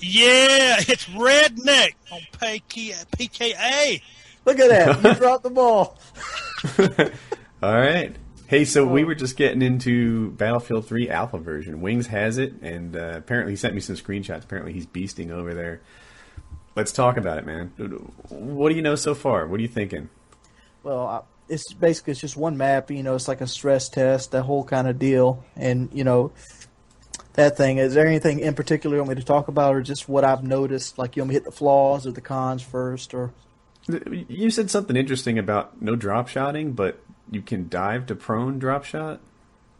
Yeah, it's Redneck on PKA. Look at that. You dropped the ball. All right. Hey, so we were just getting into Battlefield 3 Alpha version. Wings has it, and apparently he sent me some screenshots. Apparently he's beasting over there. Let's talk about it, man. What do you know so far? What are you thinking? Well, it's just one map. It's like a stress test, that whole kind of deal. And, that thing. Is there anything in particular you want me to talk about, or just what I've noticed? Like, you want me to hit the flaws or the cons first? Or you said something interesting about no drop shotting, but you can dive to prone drop shot?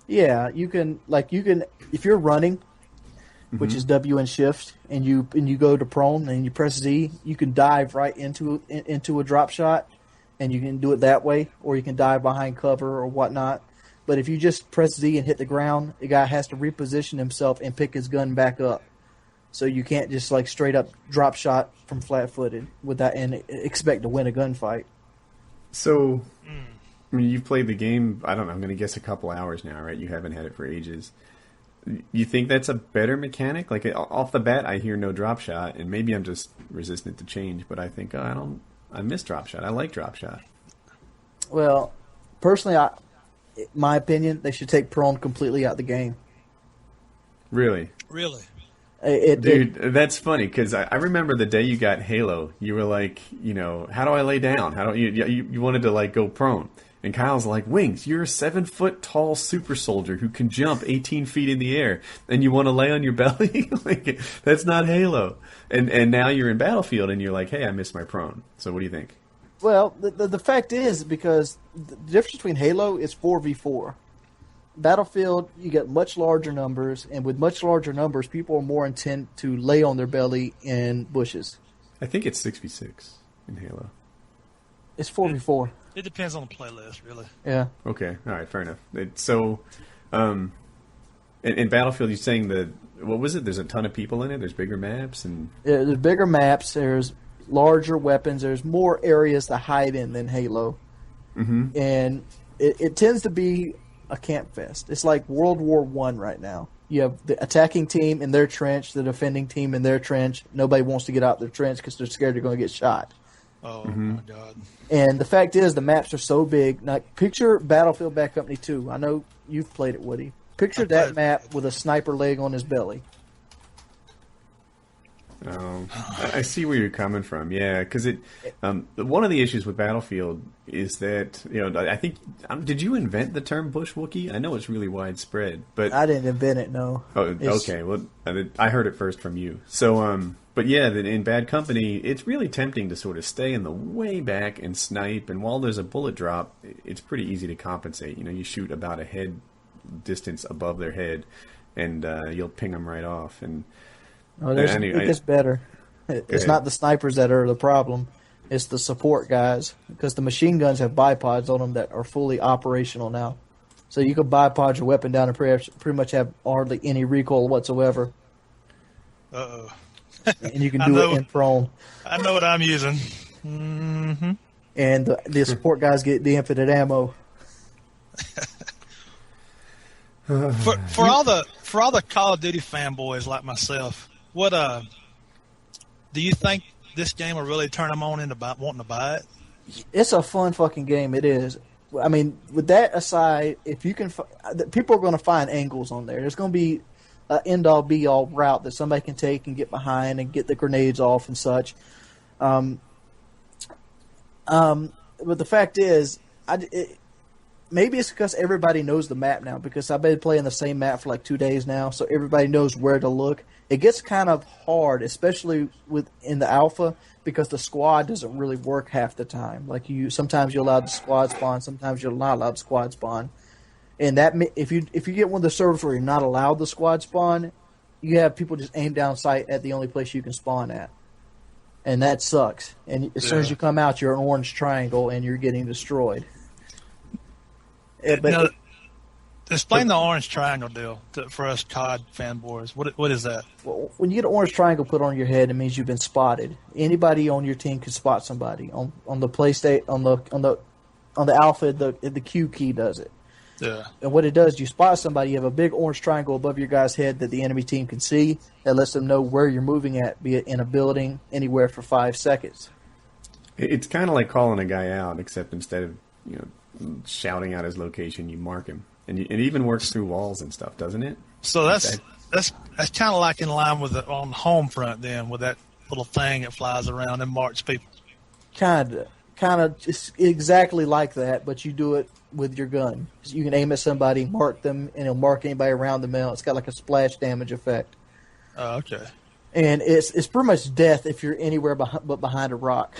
Yeah, you can if you're running, which is W and shift, and you go to prone and you press Z, you can dive right into a drop shot, and you can do it that way, or you can dive behind cover or whatnot. But if you just press Z and hit the ground, the guy has to reposition himself and pick his gun back up. So you can't just like straight up drop shot from flat-footed with that and expect to win a gunfight. So, I mean, you've played the game, I don't know, I'm going to guess a couple hours now, right? You haven't had it for ages. You think that's a better mechanic? Like, off the bat, I hear no drop shot, and maybe I'm just resistant to change, but I think, I miss drop shot. I like drop shot. Well, personally, my opinion, they should take prone completely out of the game. Really? Really? Dude, that's funny, because I remember the day you got Halo, you were like, how do I lay down? How do you wanted to, like, go prone. And Kyle's like, Wings, you're a 7-foot-tall super soldier who can jump 18 feet in the air, and you want to lay on your belly? Like, that's not Halo. And now you're in Battlefield, and you're like, hey, I miss my prone. So what do you think? Well, the fact is, because the difference between Halo is 4v4. Battlefield, you get much larger numbers, and with much larger numbers, people are more intent to lay on their belly in bushes. I think it's 6v6 in Halo. It's 4v4. It depends on the playlist, really. Yeah. Okay. All right. Fair enough. In Battlefield, you're saying what was it? There's a ton of people in it. There's bigger maps and there's bigger maps. There's larger weapons. There's more areas to hide in than Halo. Mm-hmm. And it tends to be a camp fest. It's like World War I right now. You have the attacking team in their trench, the defending team in their trench. Nobody wants to get out their trench because they're scared they're going to get shot. Oh, my God. And the fact is, the maps are so big. Now, picture Battlefield Bad Company 2. I know you've played it, Woody. Picture that map with a sniper leg on his belly. I see where you're coming from. Yeah, because one of the issues with Battlefield is that, I think, did you invent the term bush Wookiee? I know it's really widespread, but I didn't invent it, no. Oh, okay. Well, I heard it first from you. So, but yeah, in Bad Company, it's really tempting to sort of stay in the way back and snipe, and while there's a bullet drop, it's pretty easy to compensate. You shoot about a head distance above their head, and you'll ping them right off. And it gets better. It's not the snipers that are the problem. It's the support guys, because the machine guns have bipods on them that are fully operational now. So you can bipod your weapon down and pretty much have hardly any recoil whatsoever. Uh-oh. And you can do it in prone. I know what I'm using. Mm-hmm. And the support guys get the infinite ammo. For all the Call of Duty fanboys like myself, what do you think this game will really turn them on into wanting to buy it? It's a fun fucking game. It is. I mean, with that aside, if you can, people are going to find angles on there. There's going to be an end-all, be-all route that somebody can take and get behind and get the grenades off and such. But the fact is, maybe it's because everybody knows the map now, because I've been playing the same map for like 2 days now, so everybody knows where to look. It gets kind of hard, especially in the alpha, because the squad doesn't really work half the time. Like sometimes you're allowed to squad spawn, sometimes you're not allowed to squad spawn. And that if you get one of the servers where you're not allowed to squad spawn, you have people just aim down sight at the only place you can spawn at. And that sucks. And as soon as you come out, you're an orange triangle and you're getting destroyed. Now, explain the orange triangle deal for us COD fanboys. What is that? Well, when you get an orange triangle put on your head, it means you've been spotted. Anybody on your team can spot somebody. On the PlayStation, on the alpha, the Q key does it. Yeah. And what it does, you spot somebody, you have a big orange triangle above your guy's head that the enemy team can see. That lets them know where you're moving at, be it in a building, anywhere for 5 seconds. It's kind of like calling a guy out, except instead of shouting out his location, you mark him, and it even works through walls and stuff, doesn't it? So that's kind of like in line with on the home front then, with that little thing that flies around and marks people. Kind of just exactly like that, but you do it with your gun. You can aim at somebody, mark them, and it'll mark anybody around them out. It's got like a splash damage effect. Oh, okay. And it's pretty much death if you're anywhere but behind a rock.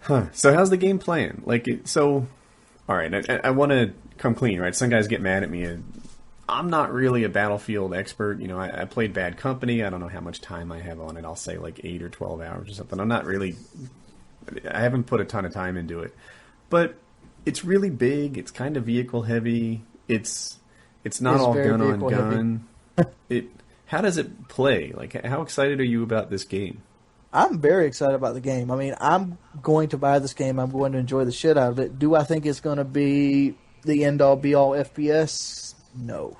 Huh. So how's the game playing? All right, I want to come clean, right? Some guys get mad at me, and I'm not really a Battlefield expert. I played Bad Company. I don't know how much time I have on it. I'll say like 8 or 12 hours or something. I haven't put a ton of time into it. But it's really big. It's kind of vehicle heavy. It's not all gun on gun. How does it play? Like, how excited are you about this game? I'm very excited about the game. I mean, I'm going to buy this game. I'm going to enjoy the shit out of it. Do I think it's going to be the end-all, be-all FPS? No.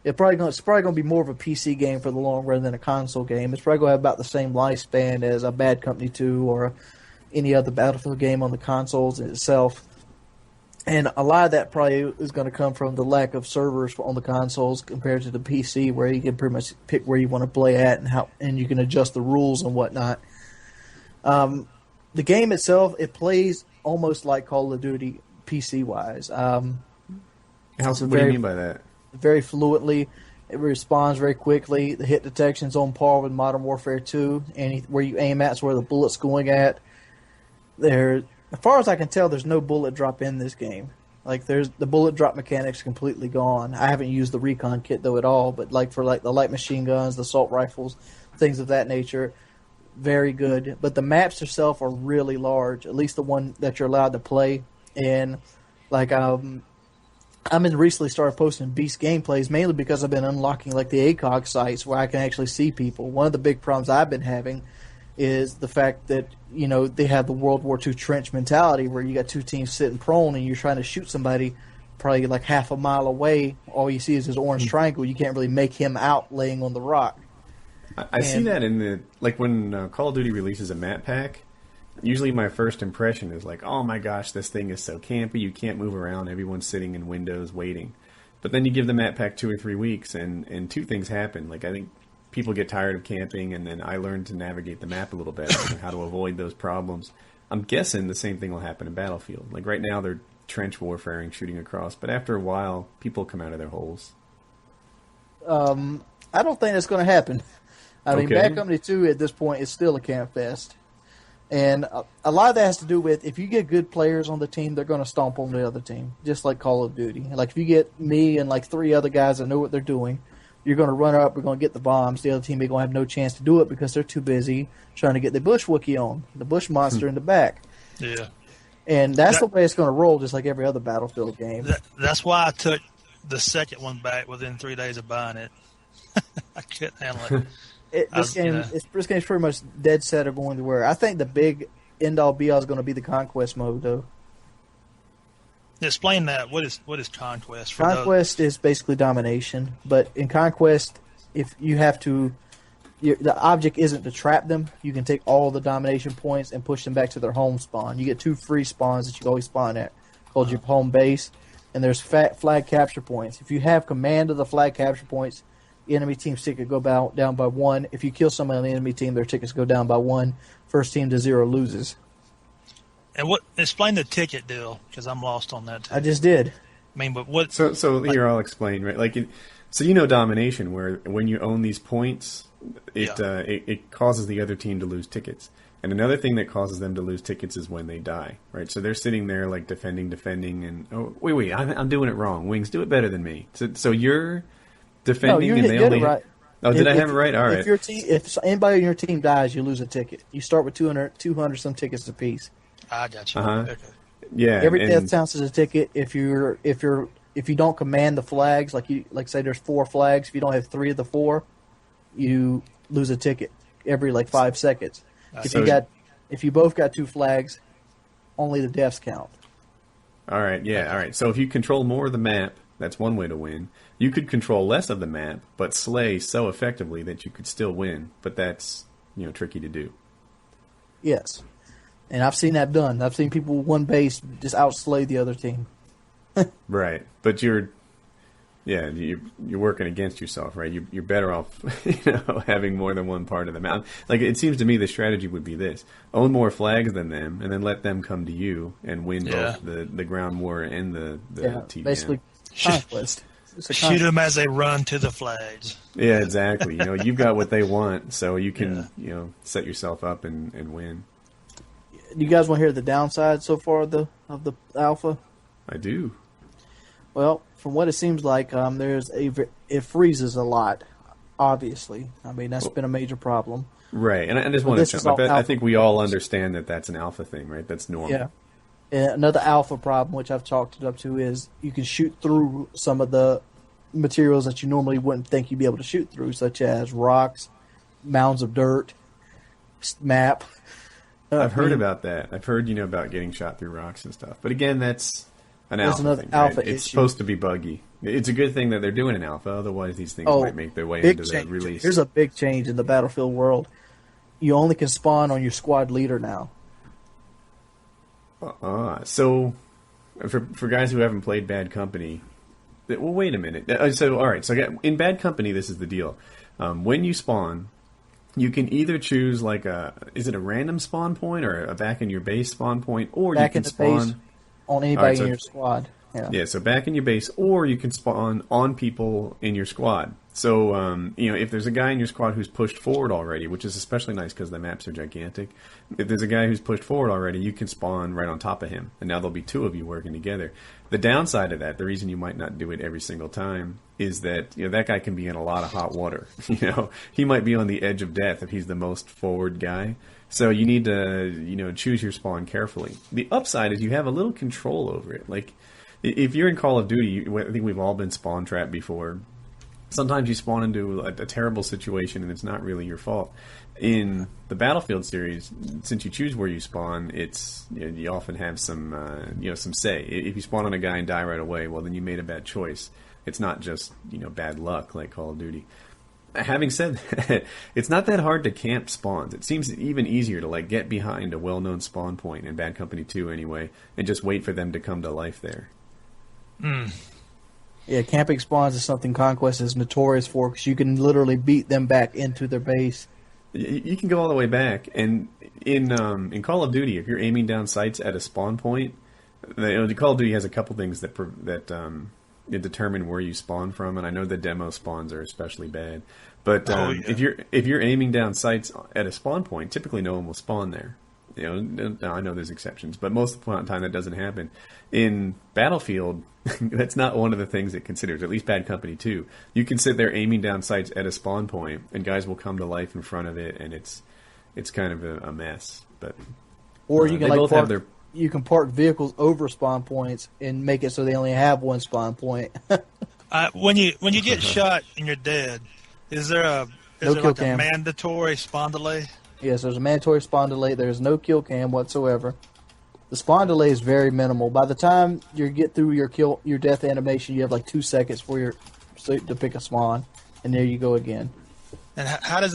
It's probably going to be more of a PC game for the long run than a console game. It's probably going to have about the same lifespan as a Bad Company 2 or any other Battlefield game on the consoles itself. And a lot of that probably is going to come from the lack of servers on the consoles compared to the PC, where you can pretty much pick where you want to play at and you can adjust the rules and whatnot. The game itself, it plays almost like Call of Duty PC-wise. What do you mean by that? Very fluently. It responds very quickly. The hit detection's on par with Modern Warfare 2. Where you aim at is where the bullet's going at. As far as I can tell, there's no bullet drop in this game. Like, the bullet drop mechanic's completely gone. I haven't used the recon kit though at all, but for the light machine guns, the assault rifles, things of that nature, very good. But the maps themselves are really large, at least the one that you're allowed to play. And I've been recently started posting Beast gameplays mainly because I've been unlocking like the ACOG sites where I can actually see people. One of the big problems I've been having is the fact that they have the World War II trench mentality where you got two teams sitting prone and you're trying to shoot somebody probably like half a mile away. All you see is his orange triangle. You can't really make him out laying on the rock. I see that in when Call of Duty releases a map pack. Usually my first impression is like, oh my gosh, this thing is so campy. You can't move around. Everyone's sitting in windows waiting. But then you give the map pack 2 or 3 weeks, and two things happen. Like, I think people get tired of camping, and then I learned to navigate the map a little better and how to avoid those problems. I'm guessing the same thing will happen in Battlefield. Like, right now they're trench warfaring, shooting across. But after a while, people come out of their holes. I don't think that's going to happen. I mean, Bad Company 2 at this point is still a camp fest. And a lot of that has to do with if you get good players on the team, they're going to stomp on the other team, just like Call of Duty. Like if you get me and like 3 other guys that know what they're doing, you're going to run up, we're going to get the bombs. The other team ain't going to have no chance to do it because they're too busy trying to get the bush Wookiee on, the bush monster in the back. Yeah. And that's the way it's going to roll, just like every other Battlefield game. That's why I took the second one back within 3 days of buying it. I couldn't handle it. This game's pretty much dead set of going to where I think the big end-all be-all is going to be the Conquest mode, though. Explain that. What is Conquest? Conquest is basically domination, but in Conquest, if you have to, the object isn't to trap them. You can take all the domination points and push them back to their home spawn. You get 2 free spawns that you can always spawn at, called your home base, and there's flag capture points. If you have command of the flag capture points, the enemy team's ticket go down by 1. If you kill somebody on the enemy team, their tickets go down by 1. First team to 0 loses. And explain the ticket deal, because I'm lost on that too. I just did. I mean, but what? So here I'll explain, right? So domination, where when you own these points, it causes the other team to lose tickets. And another thing that causes them to lose tickets is when they die, right? So they're sitting there like defending, and wait, I'm doing it wrong. Wings, do it better than me. So you're defending, and they only. Right. Oh, did I have it right? All right. If anybody on your team dies, you lose a ticket. You start with 200 some tickets apiece. I got you. Okay. Yeah. Every death counts as a ticket. If you don't command the flags, like say there's 4 flags, if you don't have 3 of the 4, you lose a ticket every 5 seconds. If you both got 2 flags, only the deaths count. All right, yeah, all right. So if you control more of the map, that's one way to win. You could control less of the map, but slay so effectively that you could still win. But that's, tricky to do. Yes. And I've seen that done. I've seen people with one base just outslay the other team. Right. But you're working against yourself, right? You're better off, having more than one part of the map. Like, it seems to me the strategy would be this: own more flags than them, and then let them come to you and win both the ground war and the TDM. Basically, conquest. Shoot them as they run to the flags. Yeah, exactly. You've got what they want, so you can, set yourself up and win. You guys want to hear the downside so far of the alpha? I do. Well, from what it seems like, it freezes a lot. Obviously, I mean that's been a major problem. Right, and I just want to jump. I think we all understand that that's an alpha thing, right? That's normal. Yeah. And another alpha problem, which I've chalked it up to, is you can shoot through some of the materials that you normally wouldn't think you'd be able to shoot through, such as rocks, mounds of dirt, map. I've heard about that. I've heard, about getting shot through rocks and stuff. But again, that's an alpha another thing. Alpha right? It's issue. supposed to be buggy. It's a good thing that they're doing an alpha. Otherwise, these things might make their way into the release. Here's a big change in the Battlefield world. You only can spawn on your squad leader now. So, for guys who haven't played Bad Company, well, wait a minute. So, all right. So, in Bad Company, this is the deal. When you spawn, you can either choose is it a random spawn point or a back in your base spawn point, or Back you can in the spawn base on anybody in your squad. Yeah, so back in your base, or you can spawn on people in your squad. So, if there's a guy in your squad who's pushed forward already, which is especially nice because the maps are gigantic, if there's a guy who's pushed forward already, you can spawn right on top of him. And now there'll be two of you working together. The downside of that, the reason you might not do it every single time, is that that guy can be in a lot of hot water. He might be on the edge of death if he's the most forward guy. So you need to, choose your spawn carefully. The upside is you have a little control over it. Like, if you're in Call of Duty, I think we've all been spawn trapped before. Sometimes you spawn into a terrible situation and it's not really your fault. In the Battlefield series, since you choose where you spawn, it's you often have some some say. If you spawn on a guy and die right away, well then you made a bad choice. It's not just bad luck like Call of Duty. Having said that, it's not that hard to camp spawns. It seems even easier to get behind a well-known spawn point in Bad Company 2 anyway, and just wait for them to come to life there. Yeah, camping spawns is something Conquest is notorious for because you can literally beat them back into their base. You can go all the way back, and in Call of Duty, if you're aiming down sights at a spawn point, the Call of Duty has a couple things that determine where you spawn from, and I know the demo spawns are especially bad. But if you're aiming down sights at a spawn point, typically no one will spawn there. I know there's exceptions, but most of the time that doesn't happen. In Battlefield, that's not one of the things it considers, at least Bad Company 2. You can sit there aiming down sights at a spawn point, and guys will come to life in front of it, and it's kind of a mess. But or you can you can park vehicles over spawn points and make it so they only have one spawn point. When you get shot and you're dead, is there a mandatory spawn delay? Yes, there's a mandatory spawn delay. There's no kill cam whatsoever. The spawn delay is very minimal. By the time you get through your death animation, you have 2 seconds to pick a spawn, and there you go again. And how does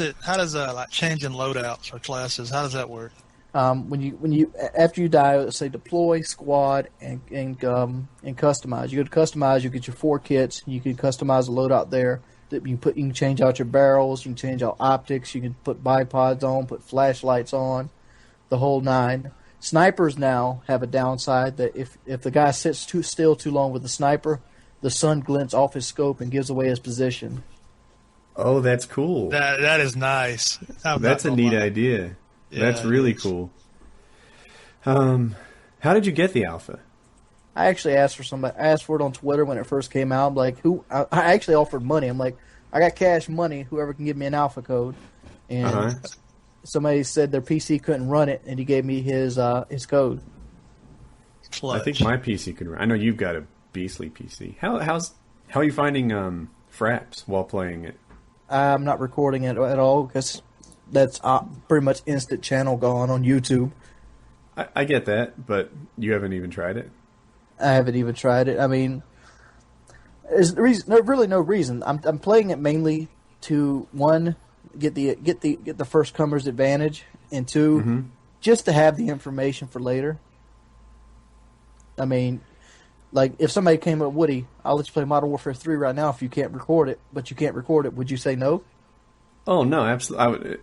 changing loadouts or classes? How does that work? When you after you die, let's say deploy, squad, and customize. You go to customize, you get your 4 kits. You can customize the loadout there. You can change out your barrels, you can change out optics, you can put bipods on, put flashlights on, the whole 9. Snipers now have a downside that if the guy sits still too long with the sniper, the sun glints off his scope and gives away his position. Oh, that's cool. That is nice. That's a neat idea. Yeah, that's really cool. How did you get the alpha? I actually asked for it on Twitter when it first came out. I'm like, I actually offered money. I'm like, I got cash money. Whoever can give me an alpha code, and somebody said their PC couldn't run it, and he gave me his code. Clutch. I think my PC could run. I know you've got a beastly PC. How are you finding fraps while playing it? I'm not recording it at all because that's pretty much instant channel gone on YouTube. I get that, but you haven't even tried it. I haven't even tried it. I mean, there's really no reason. I'm playing it mainly to, one, get the first comer's advantage, and two, just to have the information for later. I mean, like, if somebody came up, Woody, I'll let you play Modern Warfare 3 right now if you can't record it, but you can't record it, would you say no? Oh, no, absolutely.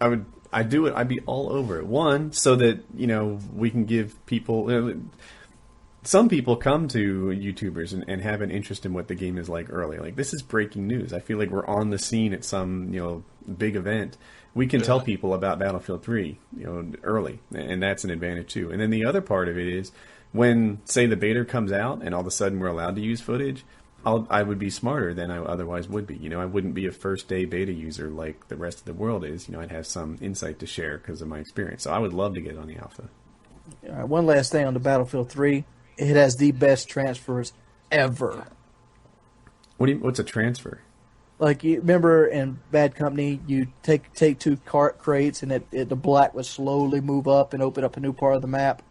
I'd do it. I'd be all over it. One, so that, we can give people... some people come to YouTubers and have an interest in what the game is like early. Like, this is breaking news. I feel like we're on the scene at some, big event. We can tell people about Battlefield 3, early, and that's an advantage too. And then the other part of it is when, say, the beta comes out and all of a sudden we're allowed to use footage, I would be smarter than I otherwise would be. I wouldn't be a first-day beta user like the rest of the world is. I'd have some insight to share because of my experience. So I would love to get on the alpha. All right, one last thing on the Battlefield 3. It has the best transfers ever. What's a transfer? Like, you remember in Bad Company, you take two crates and the black would slowly move up and open up a new part of the map?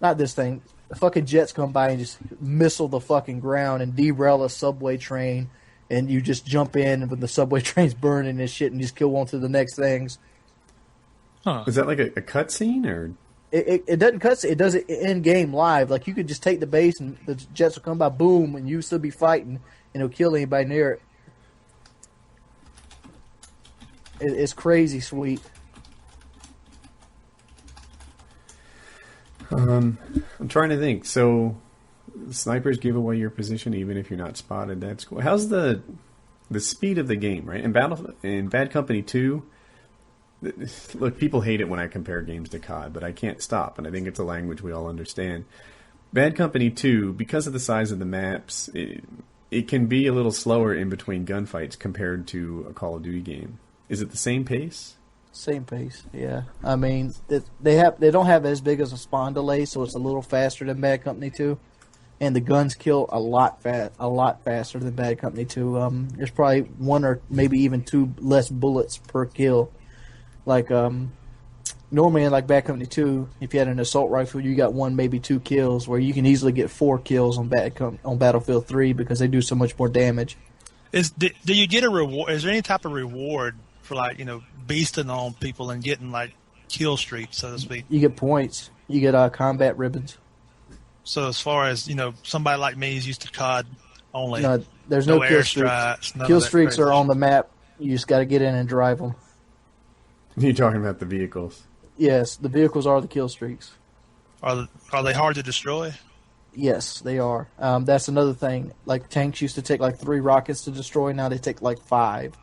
Not this thing. The fucking jets come by and just missile the fucking ground and derail a subway train, and you just jump in when the subway train's burning and shit and just kill one to the next things. Huh. Is that like a cutscene or? It doesn't cut. It does it in game live. Like, you could just take the base and the jets will come by, boom, and you still be fighting, and it'll kill anybody near it. It's crazy sweet. I'm trying to think. So, snipers give away your position even if you're not spotted. That's cool. How's the speed of the game, right? In Bad Company 2, look, people hate it when I compare games to COD, but I can't stop, and I think it's a language we all understand. Bad Company 2, because of the size of the maps, it can be a little slower in between gunfights compared to a Call of Duty game. Is it the same pace? Same pace, yeah. I mean, they don't have as big as a spawn delay, so it's a little faster than Bad Company 2, and the guns kill a lot faster than Bad Company 2. There's probably one or maybe even two less bullets per kill. Like, normally in like Bad Company 2, if you had an assault rifle, you got one, maybe two kills, where you can easily get 4 kills on Battlefield 3 because they do so much more damage. Do you get a reward? Is there any type of reward for, like, beasting on people and getting, like, kill streaks, so to speak? You get points. You get combat ribbons. So as far as, somebody like me is used to COD only. No, there's no kill streaks. Kill streaks are on the map. You just got to get in and drive them. You're talking about the vehicles. Yes, the vehicles are the kill streaks. Are they hard to destroy? Yes, they are. That's another thing. Like, tanks used to take like 3 rockets to destroy. Now they take like 5.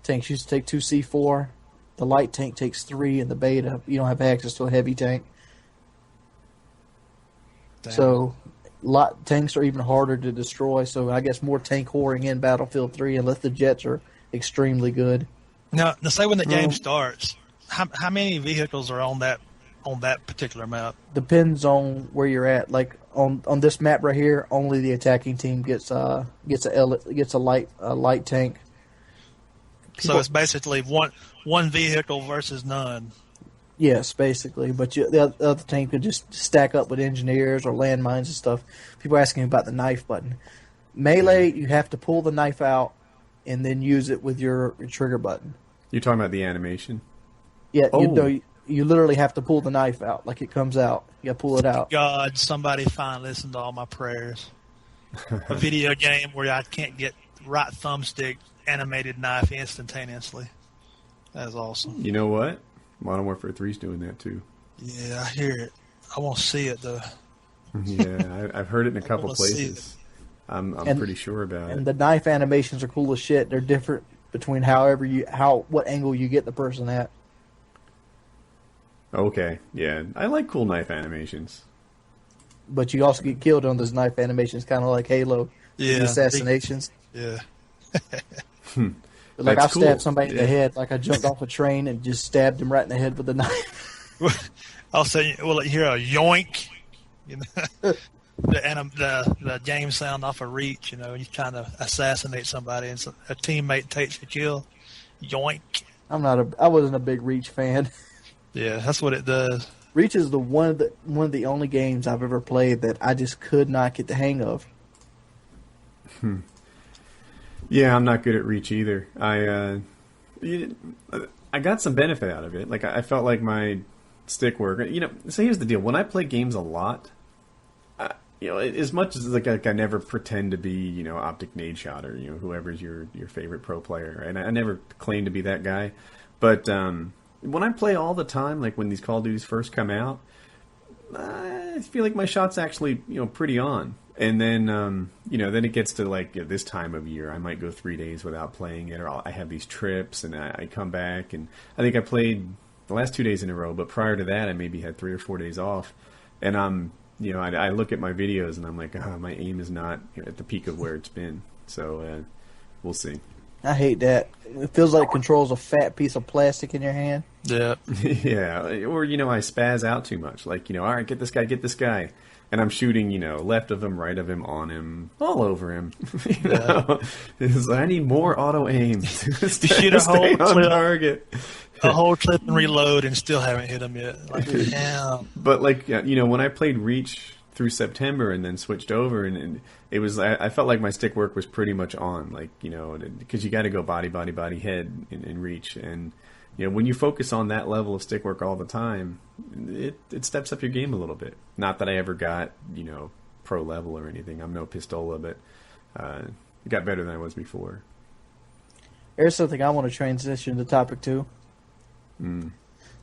Tanks used to take 2 C4. The light tank takes 3 in the beta. You don't have access to a heavy tank. Damn. So, tanks are even harder to destroy. So I guess more tank whoring in Battlefield 3, unless the jets are extremely good. Now say when the game starts, how many vehicles are on that particular map? Depends on where you're at. Like on this map right here, only the attacking team gets a light tank. So it's basically one vehicle versus none. Yes, basically. But the other team could just stack up with engineers or landmines and stuff. People are asking about the knife button. Melee, you have to pull the knife out and then use it with your trigger button. You're talking about the animation? Yeah, you literally have to pull the knife out. Like, it comes out. You got to pull it out. God, somebody finally listened to all my prayers. A video game where I can't get right thumbstick animated knife instantaneously. That is awesome. You know what? Modern Warfare 3 is doing that too. Yeah, I hear it. I want to see it though. Yeah, I've heard it in a couple places. I'm pretty sure about it. And the knife animations are cool as shit. They're different between what angle you get the person at. Okay, yeah. I like cool knife animations. But you also get killed on those knife animations, kind of like Halo. Yeah. Assassinations. Yeah. Like, I stabbed somebody in the head. Like, I jumped off a train and just stabbed him right in the head with a knife. I'll say, well, you hear a yoink. The game sound off a reach, you're trying to assassinate somebody and a teammate takes the kill. Yoink. I wasn't a big reach fan. Yeah, that's what it does. Reach is one of the only games I've ever played that I just could not get the hang of. Yeah, I'm not good at Reach either. I got some benefit out of it. Like I felt like my stick work. So here's the deal: when I play games a lot, as much as like I never pretend to be Optic Nade Shot or whoever's your favorite pro player, and I never claim to be that guy. But when I play all the time, like when these Call of Duties first come out, I feel like my shot's actually pretty on. And then then it gets to like this time of year, I might go 3 days without playing it, or I have these trips and I come back, and I think I played the last 2 days in a row. But prior to that, I maybe had 3 or 4 days off, and I look at my videos and I'm like, my aim is not at the peak of where it's been. So we'll see. I hate that. It feels like it controls a fat piece of plastic in your hand. Yeah. Yeah. Or, I spaz out too much. Like, all right, get this guy. And I'm shooting, left of him, right of him, on him, all over him. It's like, I need more auto aim. You shoot a whole clip, target. A whole clip and reload and still haven't hit him yet. Like, damn. But like, when I played Reach through September and then switched over, and it was, I felt like my stick work was pretty much on, like, because you got to go body, head in Reach. And, when you focus on that level of stick work all the time, it steps up your game a little bit. Not that I ever got, pro level or anything. I'm no Pistola, but it got better than I was before. There's something I want to transition the topic to.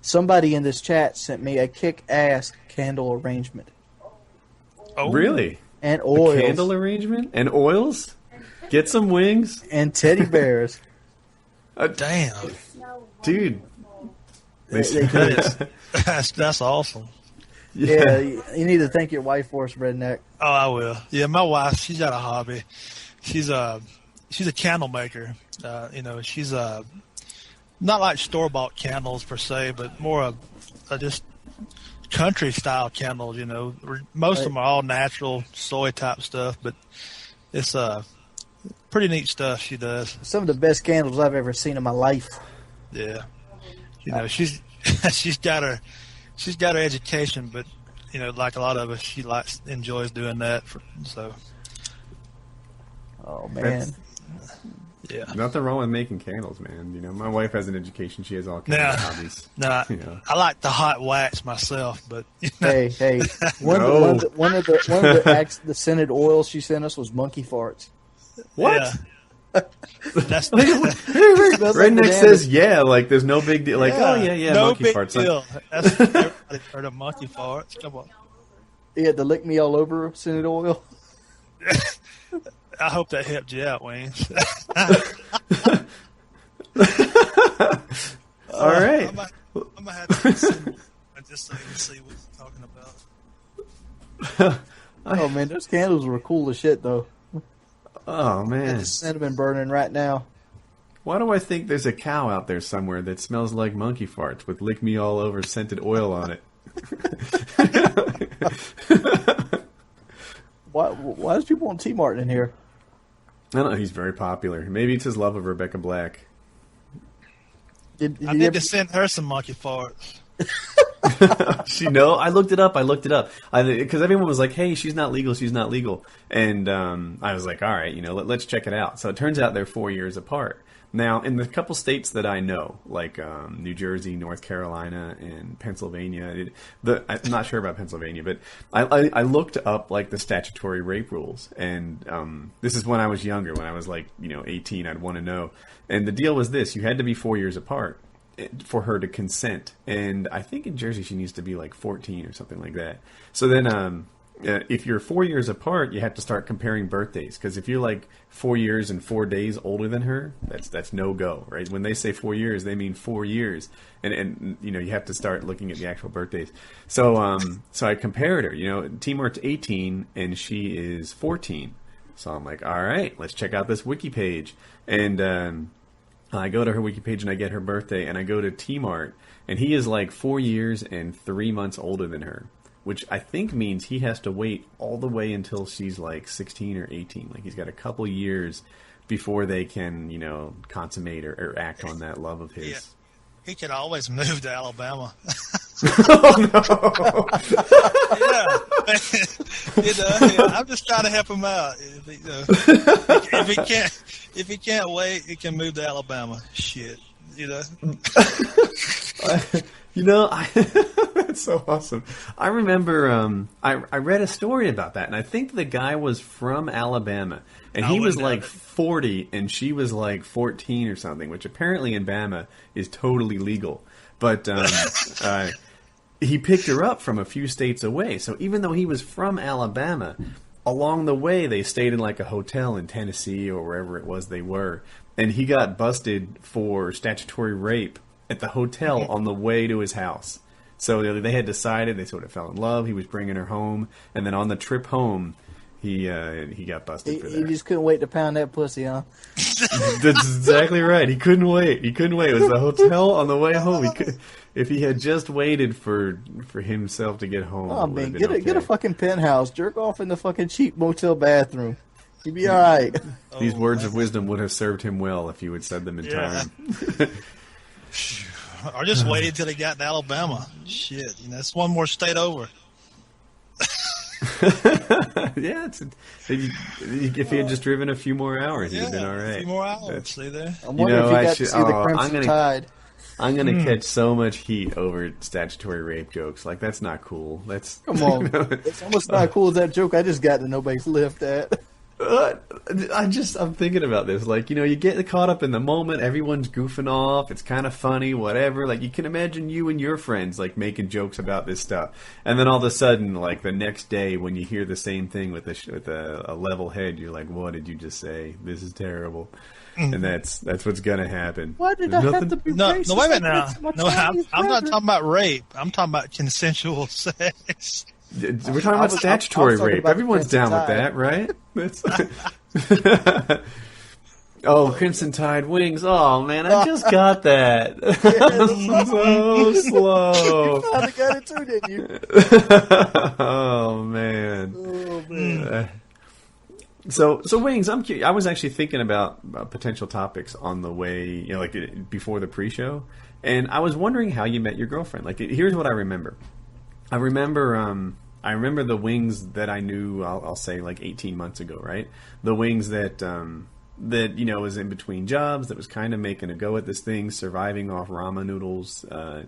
Somebody in this chat sent me a kick-ass candle arrangement. Oh, really? And oils. A candle arrangement? And oils? Get some wings? And teddy bears. Damn. Dude. That's awesome. Yeah, you need to thank your wife for us, Redneck. Oh, I will. Yeah, my wife, she's got a hobby. She's a candle maker. She's not like store-bought candles per se, but more of just country-style candles, Most of them are all natural, soy-type stuff, but it's pretty neat stuff she does. Some of the best candles I've ever seen in my life. Yeah. She's got her education, but, like a lot of us, she enjoys doing that. So. Oh, man. Yeah. Nothing wrong with making candles, man. My wife has an education. She has all kinds of hobbies. I like the hot wax myself, but hey, one of the scented oils she sent us was monkey farts. What? Yeah. That's Redneck says, yeah, like there's no big deal. Like, yeah. Oh yeah, no monkey big farts. Deal. That's everybody heard of monkey farts. Come on. He had to lick me all over scented oil. I hope that helped you out, Wayne. All right. I'm gonna have to listen just so you can see what you're talking about. Oh man, those candles were cool as shit, though. Oh man, the cinnamon burning right now. Why do I think there's a cow out there somewhere that smells like monkey farts with "lick me all over" scented oil on it? Why does people want T Martin in here? I don't know. He's very popular. Maybe it's his love of Rebecca Black. I need to send her some monkey farts. I looked it up. Because everyone was like, hey, she's not legal. And I was like, all right, let's check it out. So it turns out they're 4 years apart. Now, in the couple states that I know, like New Jersey, North Carolina, and Pennsylvania, I'm not sure about Pennsylvania, but I looked up like the statutory rape rules, and this is when I was younger, when I was like 18, I'd want to know. And the deal was this: you had to be 4 years apart for her to consent, and I think in Jersey she needs to be like 14 or something like that. So then if you're 4 years apart, you have to start comparing birthdays, because if you're like 4 years and 4 days older than her, that's no go, right? When they say 4 years, they mean 4 years, and you have to start looking at the actual birthdays. So so I compared her. T-Mart's 18 and she is 14, so I'm like, all right, let's check out this wiki page, and I go to her wiki page and I get her birthday, and I go to T-Mart, and he is like 4 years and 3 months older than her, which I think means he has to wait all the way until she's like 16 or 18. Like he's got a couple years before they can, consummate or act on that love of his. Yeah. He could always move to Alabama. Oh no! I'm just trying to help him out. If he can't wait, he can move to Alabama. Shit, That's so awesome. I remember I read a story about that, and I think the guy was from Alabama, and he was like 40, and she was like 14 or something, which apparently in Bama is totally legal. But he picked her up from a few states away, so even though he was from Alabama, along the way they stayed in like a hotel in Tennessee or wherever it was they were, and he got busted for statutory rape at the hotel on the way to his house. So they had decided, they sort of fell in love. He was bringing her home, and then on the trip home, he got busted for that. He just couldn't wait to pound that pussy, huh? That's exactly right. He couldn't wait. It was the hotel on the way home. If he had just waited for himself to get home. Oh man, get a fucking penthouse, jerk off in the fucking cheap motel bathroom. You'd be all right. These words of wisdom would have served him well if you had said them in time. Or just waited until he got to Alabama. Shit, it's one more state over. Yeah, if he had just driven a few more hours, he'd have been all right. A few more hours, see there. I'm wondering if he got to see the Crimson Tide. I'm gonna catch so much heat over statutory rape jokes. Like, that's not cool. Come on. It's almost not cool as that joke I just got that nobody's laughed at. I'm thinking about this. Like, you get caught up in the moment. Everyone's goofing off. It's kind of funny, whatever. Like, you can imagine you and your friends, like, making jokes about this stuff. And then all of a sudden, like, the next day when you hear the same thing with a level head, you're like, what did you just say? This is terrible. And that's what's going to happen. Why did I have to be racist? No, wait a minute now. No, I'm not talking about rape. I'm taling about consensual sex. We're talking about statutory rape. Everyone's down with that, right? Oh, Crimson Tide wings. Oh, man, I just got that. So slow. You finally got it too, didn't you? Oh, man. So Wings, I'm curious. I was actually thinking about potential topics on the way, like before the pre-show, and I was wondering how you met your girlfriend. Like, here's what I remember. I remember the Wings that I knew. I'll say like 18 months ago, right? The Wings that was in between jobs, that was kind of making a go at this thing, surviving off ramen noodles. I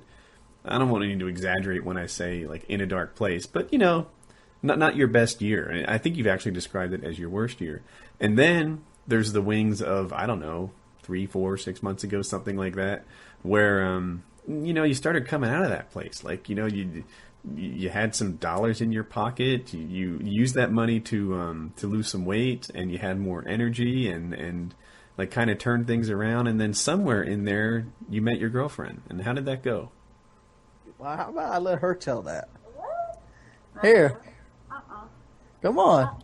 don't want to exaggerate when I say like in a dark place, but not your best year. And I think you've actually described it as your worst year. And then there's the Wings of, I don't know, 3, 4, 6 months ago, something like that, where you started coming out of that place. Like, you had some dollars in your pocket. You used that money to lose some weight, and you had more energy, and like kind of turned things around. And then somewhere in there, you met your girlfriend. And how did that go? Well, how about I let her tell that? Here. Come on.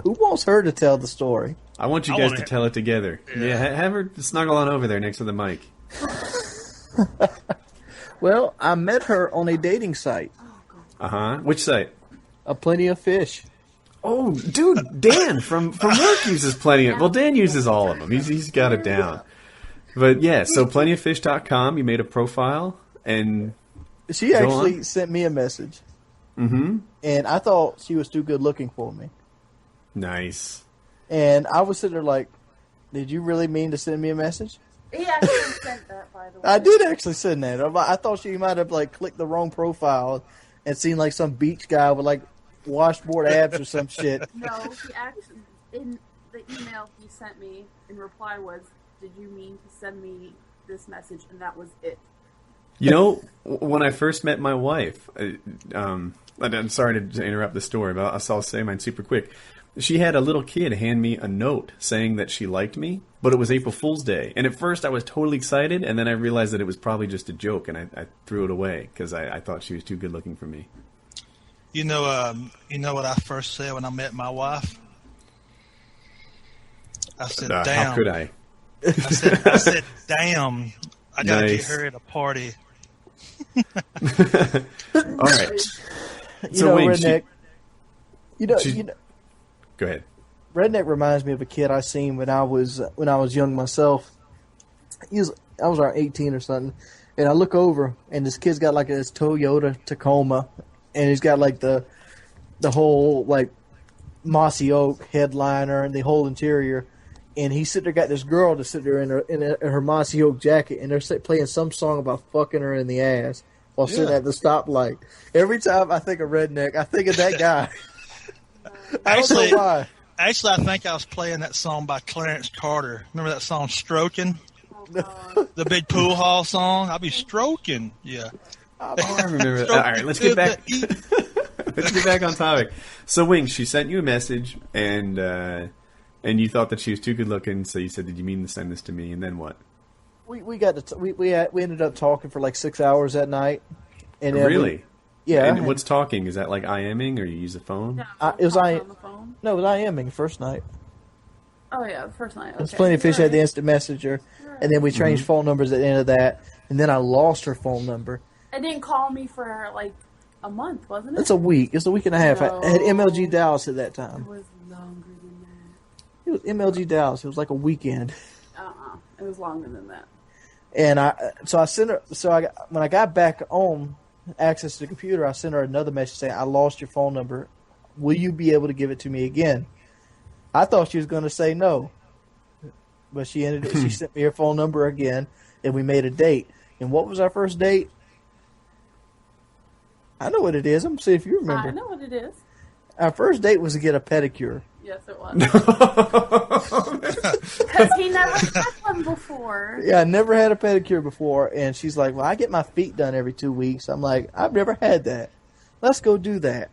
Who wants her to tell the story? I want you guys to tell it together. Yeah, have her snuggle on over there next to the mic. Well, I met her on a dating site. Which site? A Plenty of Fish. Oh, dude, Dan from work uses Plenty of... Well, Dan uses all of them. He's got it down. But yeah, so plentyoffish.com, you made a profile, and... She actually sent me a message. Mm-hmm. And I thought she was too good looking for me. Nice. And I was sitting there like, did you really mean to send me a message? He actually sent that, by the way. I did actually send that. I thought she might have like clicked the wrong profile and seen like some beach guy with like washboard abs or some shit. No, he actually, in the email he sent me in reply was, did you mean to send me this message? And that was it. When I first met my wife, I'm sorry to interrupt the story, but I'll say mine super quick. She had a little kid hand me a note saying that she liked me, but it was April Fool's Day. And at first I was totally excited, and then I realized that it was probably just a joke, and I threw it away because I thought she was too good looking for me. You know what I first said when I met my wife? I said, damn. How could I? I said, damn. I got to get her at a party. All right. Redneck. Go ahead. Redneck reminds me of a kid I seen when I was young myself. I was around 18 or something, And I look over, and this kid's got like this Toyota Tacoma, and he's got like the whole like mossy oak headliner and the whole interior. And he's sitting there, got this girl to sit there in her mossy oak jacket, and they're playing some song about fucking her in the ass while sitting at the stoplight. Every time I think of Redneck, I think of that guy. I don't know why. Actually, I think I was playing that song by Clarence Carter. Remember that song, Stroking? The big pool hall song? I'll be stroking. Yeah. Oh, I remember that. All right, let's get back. Let's get back on topic. So, Wings, she sent you a message, and you thought that she was too good looking, so you said, "Did you mean to send this to me?" And then what? We ended up talking for like 6 hours that night. And really? Yeah. And what's talking? Is that like IMing, or you use a phone? No, it was on the phone. No, it was IMing first night. Oh yeah, the first night. Okay. It was Plenty of Fish had the instant messenger, and then we changed phone numbers at the end of that, and then I lost her phone number. It didn't call me for like a month, wasn't it? It's a week. It's a week and a half. No. I had MLG Dallas at that It time. was longer than that. It was MLG Dallas. It was like a weekend. It was longer than that. And I sent her. When I got back on access to the computer, I sent her another message saying, "I lost your phone number. Will you be able to give it to me again?" I thought she was going to say no, but she sent me her phone number again, and we made a date. And what was our first date? I know what it is. I'm going to see if you remember. I know what it is. Our first date was to get a pedicure. Yes, it was. Because he never had one before. Yeah, I never had a pedicure before. And she's like, well, I get my feet done every 2 weeks. I'm like, I've never had that. Let's go do that.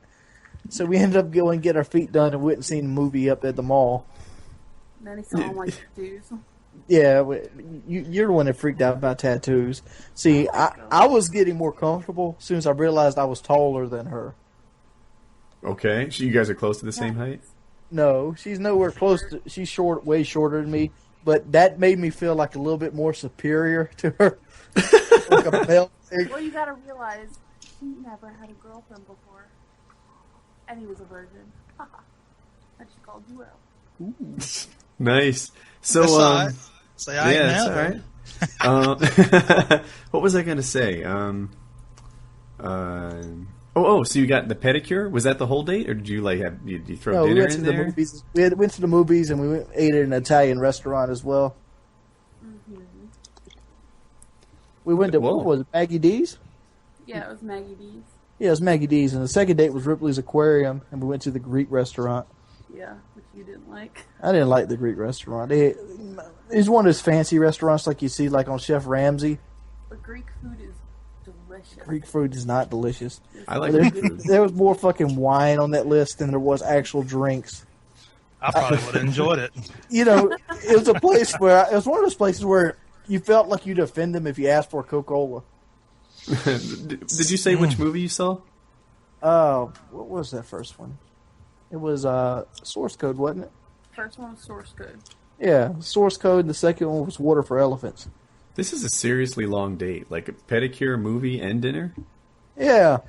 So we ended up going and get our feet done and went and seen a movie up at the mall. And then he saw him like tattoos. Yeah, you're the one that freaked out about tattoos. See, I was getting more comfortable as soon as I realized I was taller than her. Okay, so you guys are close to the same height? No, she's nowhere close to. She's way shorter than me. But that made me feel like a little bit more superior to her. Like a male thing. Well, you gotta realize he never had a girlfriend before, and he was a virgin. And she called you out. Nice. So, That's all right. Say I ain't that's now. all right. What was I going to say? So you got the pedicure? Was that the whole date, or did you like have you throw dinner in there? Movies. We went to the movies, and we ate at an Italian restaurant as well. Mm-hmm. We went to what was it, Maggie D's? Yeah, it was Maggie D's. Yeah, it was Maggie D's, and the second date was Ripley's Aquarium, and we went to the Greek restaurant. Yeah, which you didn't like. I didn't like the Greek restaurant. It's one of those fancy restaurants like you see like on Chef Ramsay. But Greek food is delicious. Greek food is not delicious. I like Greek food. There was more fucking wine on that list than there was actual drinks. I probably would have enjoyed it. You know, it was a place where it was one of those places where you felt like you'd offend them if you asked for a Coca-Cola. Did you say which movie you saw? What was that first one? It was Source Code, wasn't it? First one was Source Code. Yeah, Source Code, and the second one was Water for Elephants. This is a seriously long date, like a pedicure, movie, and dinner. Yeah.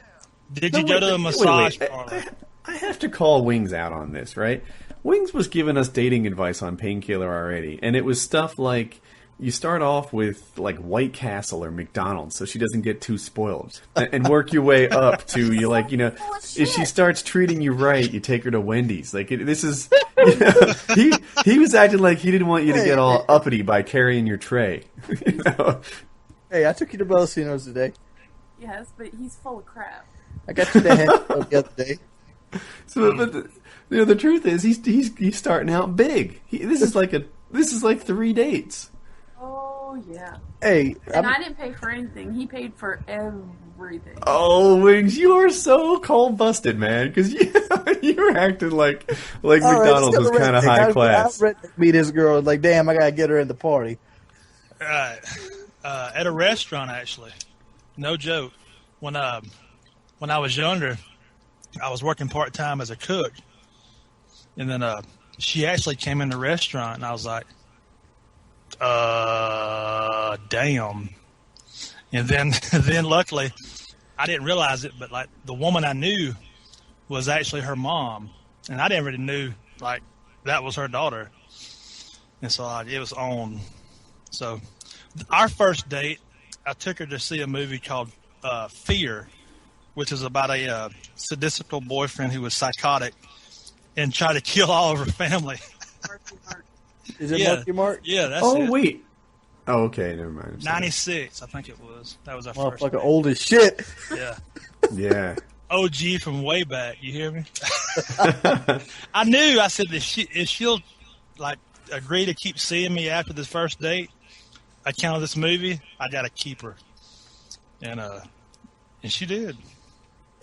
Did you go to a massage wait. parlor? I have to call Wings out on this, right? Wings was giving us dating advice on Painkiller Already, and it was stuff like you start off with like White Castle or McDonald's so she doesn't get too spoiled, and work your way up to if she starts treating you right, you take her to Wendy's. Like this is, he was acting like he didn't want you to get all uppity by carrying your tray. You know? Hey, I took you to Bellacino's today. Yes, but he's full of crap. I got you the head the other day. So, but the truth is, he's starting out big. This is like 3 dates. Oh yeah. Hey, I didn't pay for anything. He paid for everything. Oh, Wings, you are so cold busted, man. Because you're acting like McDonald's was kind of high class. I meet this girl like, damn, I gotta get her in the party. Right. At a restaurant, actually. No joke. When I was younger, I was working part-time as a cook. And then she actually came in the restaurant, and I was like, damn. And then luckily, I didn't realize it, but like the woman I knew was actually her mom. And I didn't really knew like that was her daughter. And so it was on. So our first date, I took her to see a movie called Fear, which is about a sadistical boyfriend who was psychotic and tried to kill all of her family. Is it Marky Mark? Yeah, that's it. Oh, wait. Oh, okay. Never mind. I'm sorry. 96, I think it was. That was our first. Motherfucker old as shit. Yeah. Yeah. OG from way back. You hear me? I knew. I said, if she'll like agree to keep seeing me after this first date, account of this movie, I gotta keep her. And she did.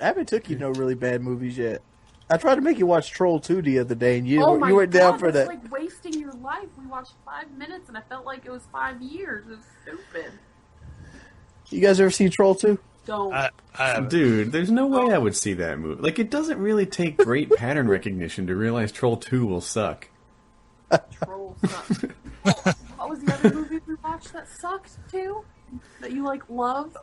I haven't took you no really bad movies yet. I tried to make you watch Troll 2 the other day, and you my went down God, for that. that's like wasting your life. We watched 5 minutes, and I felt like it was 5 years. It was stupid. You guys ever seen Troll 2? Don't. I haven't. Dude, there's no way I would see that movie. Like, it doesn't really take great pattern recognition to realize Troll 2 will suck. Troll sucks. What was the other movie we watched that sucked too? That you like love?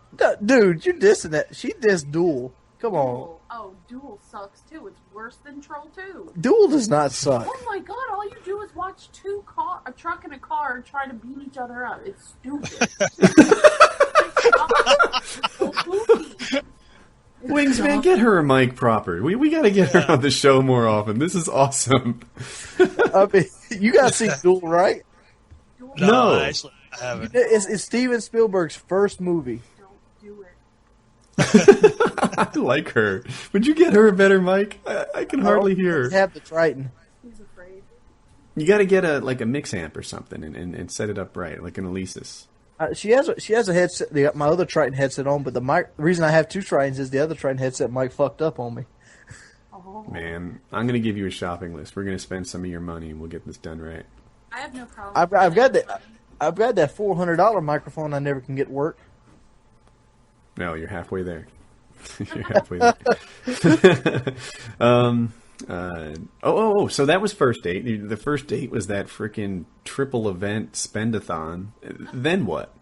Dude, you're dissing that. She dissed Duel. Come on. Duel. Oh, Duel sucks too. It's worse than Troll 2. Duel does not suck. Oh my God! All you do is watch a truck and a car and try to beat each other up. It's stupid. Wings, man, get her a mic proper. We got to get her on the show more often. This is awesome. I mean, you guys seen Duel, right? No. Actually, I haven't. It's Steven Spielberg's first movie. Don't do it. I like her. Would you get her a better mic? I can hardly hear her. Have the Triton. He's afraid. You got to get a mix amp or something and set it up right, like an Alesis. She has a headset. My other Triton headset on, but the reason I have two Tritons is the other Triton headset mic fucked up on me. Oh. Man, I'm going to give you a shopping list. We're going to spend some of your money and we'll get this done right. I have no problem. I've got that $400 microphone I never can get to work. No, you're halfway there. You're halfway there. So that was first date. The first date was that freaking triple event spendathon. Then what?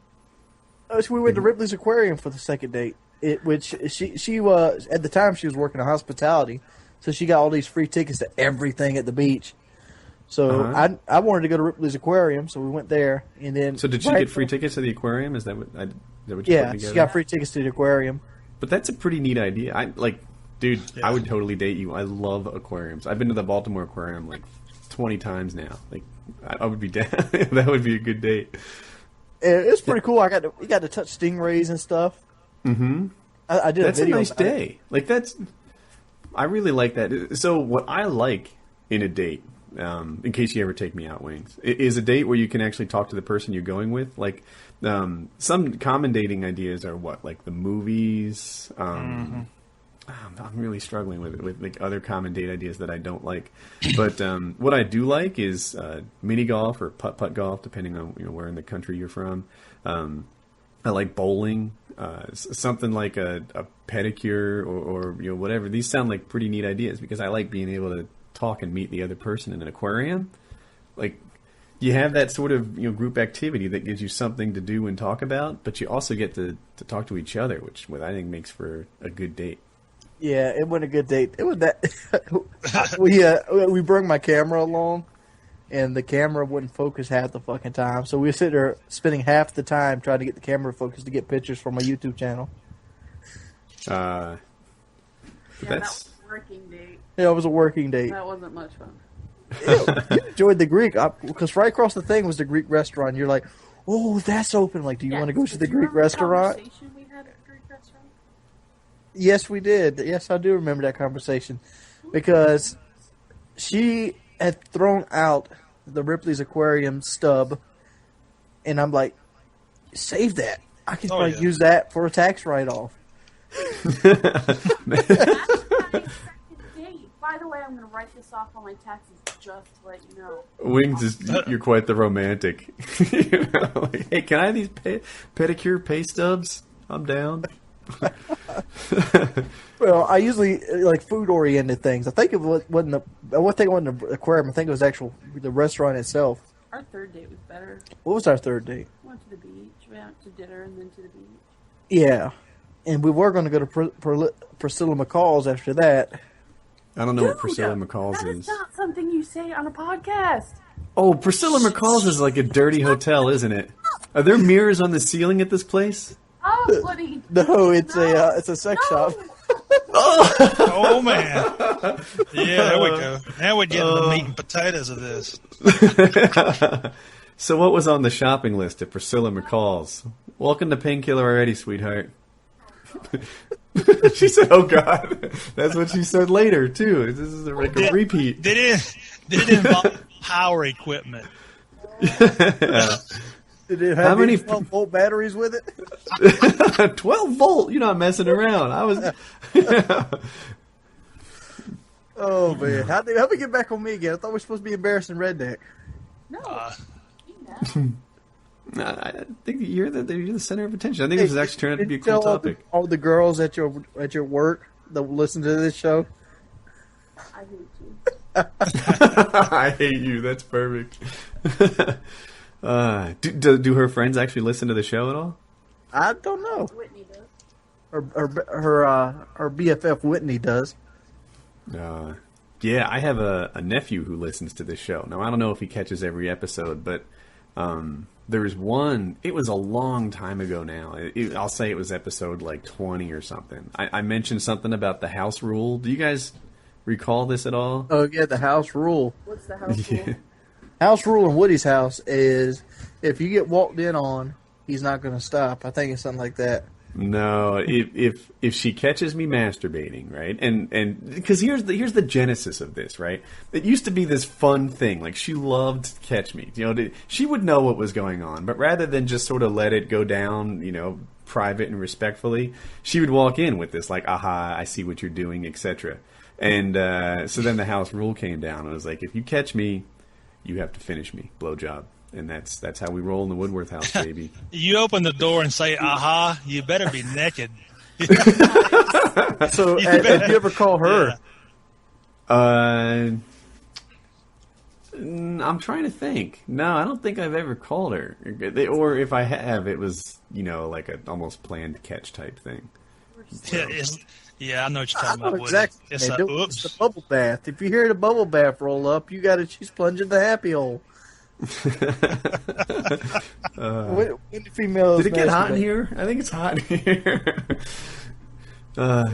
So we went to Ripley's Aquarium for the second date. Which she was at the time she was working in hospitality, so she got all these free tickets to everything at the beach. So I wanted to go to Ripley's Aquarium, so we went there, and then. So did she get free tickets to the aquarium? Is that what you put together? She got free tickets to the aquarium. But that's a pretty neat idea. Dude, I would totally date you. I love aquariums. I've been to the Baltimore Aquarium like 20 times now. Like, I would be down. That would be a good date. It's pretty cool. We got to touch stingrays and stuff. Mm-hmm. I did. That's a video nice day. I really like that. So what I like in a date, in case you ever take me out, Wings, is a date where you can actually talk to the person you're going with. Like, some common dating ideas are what, like the movies. I'm really struggling with like other common date ideas that I don't like. But what I do like is mini golf or putt golf, depending on where in the country you're from. I like bowling, something like a pedicure or whatever. These sound like pretty neat ideas because I like being able to talk and meet the other person in an aquarium. Like, you have that sort of group activity that gives you something to do and talk about, but you also get to talk to each other, which I think makes for a good date. Yeah, it wasn't a good date. It was that we brought my camera along, and the camera wouldn't focus half the fucking time. So we were sitting there spending half the time trying to get the camera focused to get pictures for my YouTube channel. That was a working date. Yeah, it was a working date. That wasn't much fun. You enjoyed the Greek, because right across the thing was the Greek restaurant. You're like, oh, that's open. Like, do you want to go to the Greek restaurant? Conversation we had at the Greek restaurant? Yes, we did. Yes, I do remember that conversation, because she had thrown out the Ripley's Aquarium stub, and I'm like, save that. I can probably use that for a tax write-off. That's my second date. By the way, I'm going to write this off on my taxes just to let you know. Wings, you're quite the romantic. Like, hey, can I have these pedicure pay stubs? I'm down. Well, I usually like food-oriented things. I think it wasn't the aquarium. I think it was the restaurant itself. Our third date was better. What was our third date? We went to the beach. We went to dinner and then to the beach. Yeah, and we were going to go to Priscilla McCall's after that. I don't know what Priscilla McCall's That is not something you say on a podcast. Oh, Priscilla McCall's is like a dirty hotel, isn't it? Are there mirrors on the ceiling at this place? Woody. No, it's a sex shop. Oh man. Yeah, there we go. Now we're getting the meat and potatoes of this. So what was on the shopping list at Priscilla McCall's? Welcome to Painkiller Already, sweetheart. She said, "Oh God." That's what she said later too. This is like a repeat. Did it involve power equipment? Did it have How many 12-volt batteries with it? 12-volt? You're not messing around. I was. Oh man, how we get back on me again? I thought we were supposed to be embarrassing redneck. No. I think you're the center of attention. I think this is actually turning out to be a cool topic. All the girls at your work that will listen to this show. I hate you. I hate you. That's perfect. Do her friends actually listen to the show at all? I don't know. Whitney does. Her BFF Whitney does. Yeah, I have a nephew who listens to this show. Now, I don't know if he catches every episode, but there was one. It was a long time ago now. I'll say it was episode like 20 or something. I mentioned something about the house rule. Do you guys recall this at all? Oh, yeah, the house rule. What's the house rule? House rule in Woody's house is if you get walked in on, he's not going to stop. I think it's something like that. No, if she catches me masturbating, right, and because here's the genesis of this, right? It used to be this fun thing, like she loved to catch me, she would know what was going on, but rather than just sort of let it go down, private and respectfully, she would walk in with this like, aha, I see what you're doing, etc. And so then the house rule came down, and it was like, if you catch me, you have to finish me, blowjob. And that's how we roll in the Woodworth house, baby. You open the door and say, aha, you better be naked. So, have you ever called her? Yeah. I'm trying to think. No, I don't think I've ever called her. Or if I have, it was, like an almost planned catch type thing. Yeah, I know what you're talking about. Exactly. It's the bubble bath. If you hear the bubble bath roll up, she's plunging the happy hole. When the females did it get hot in here? I think it's hot in here. Now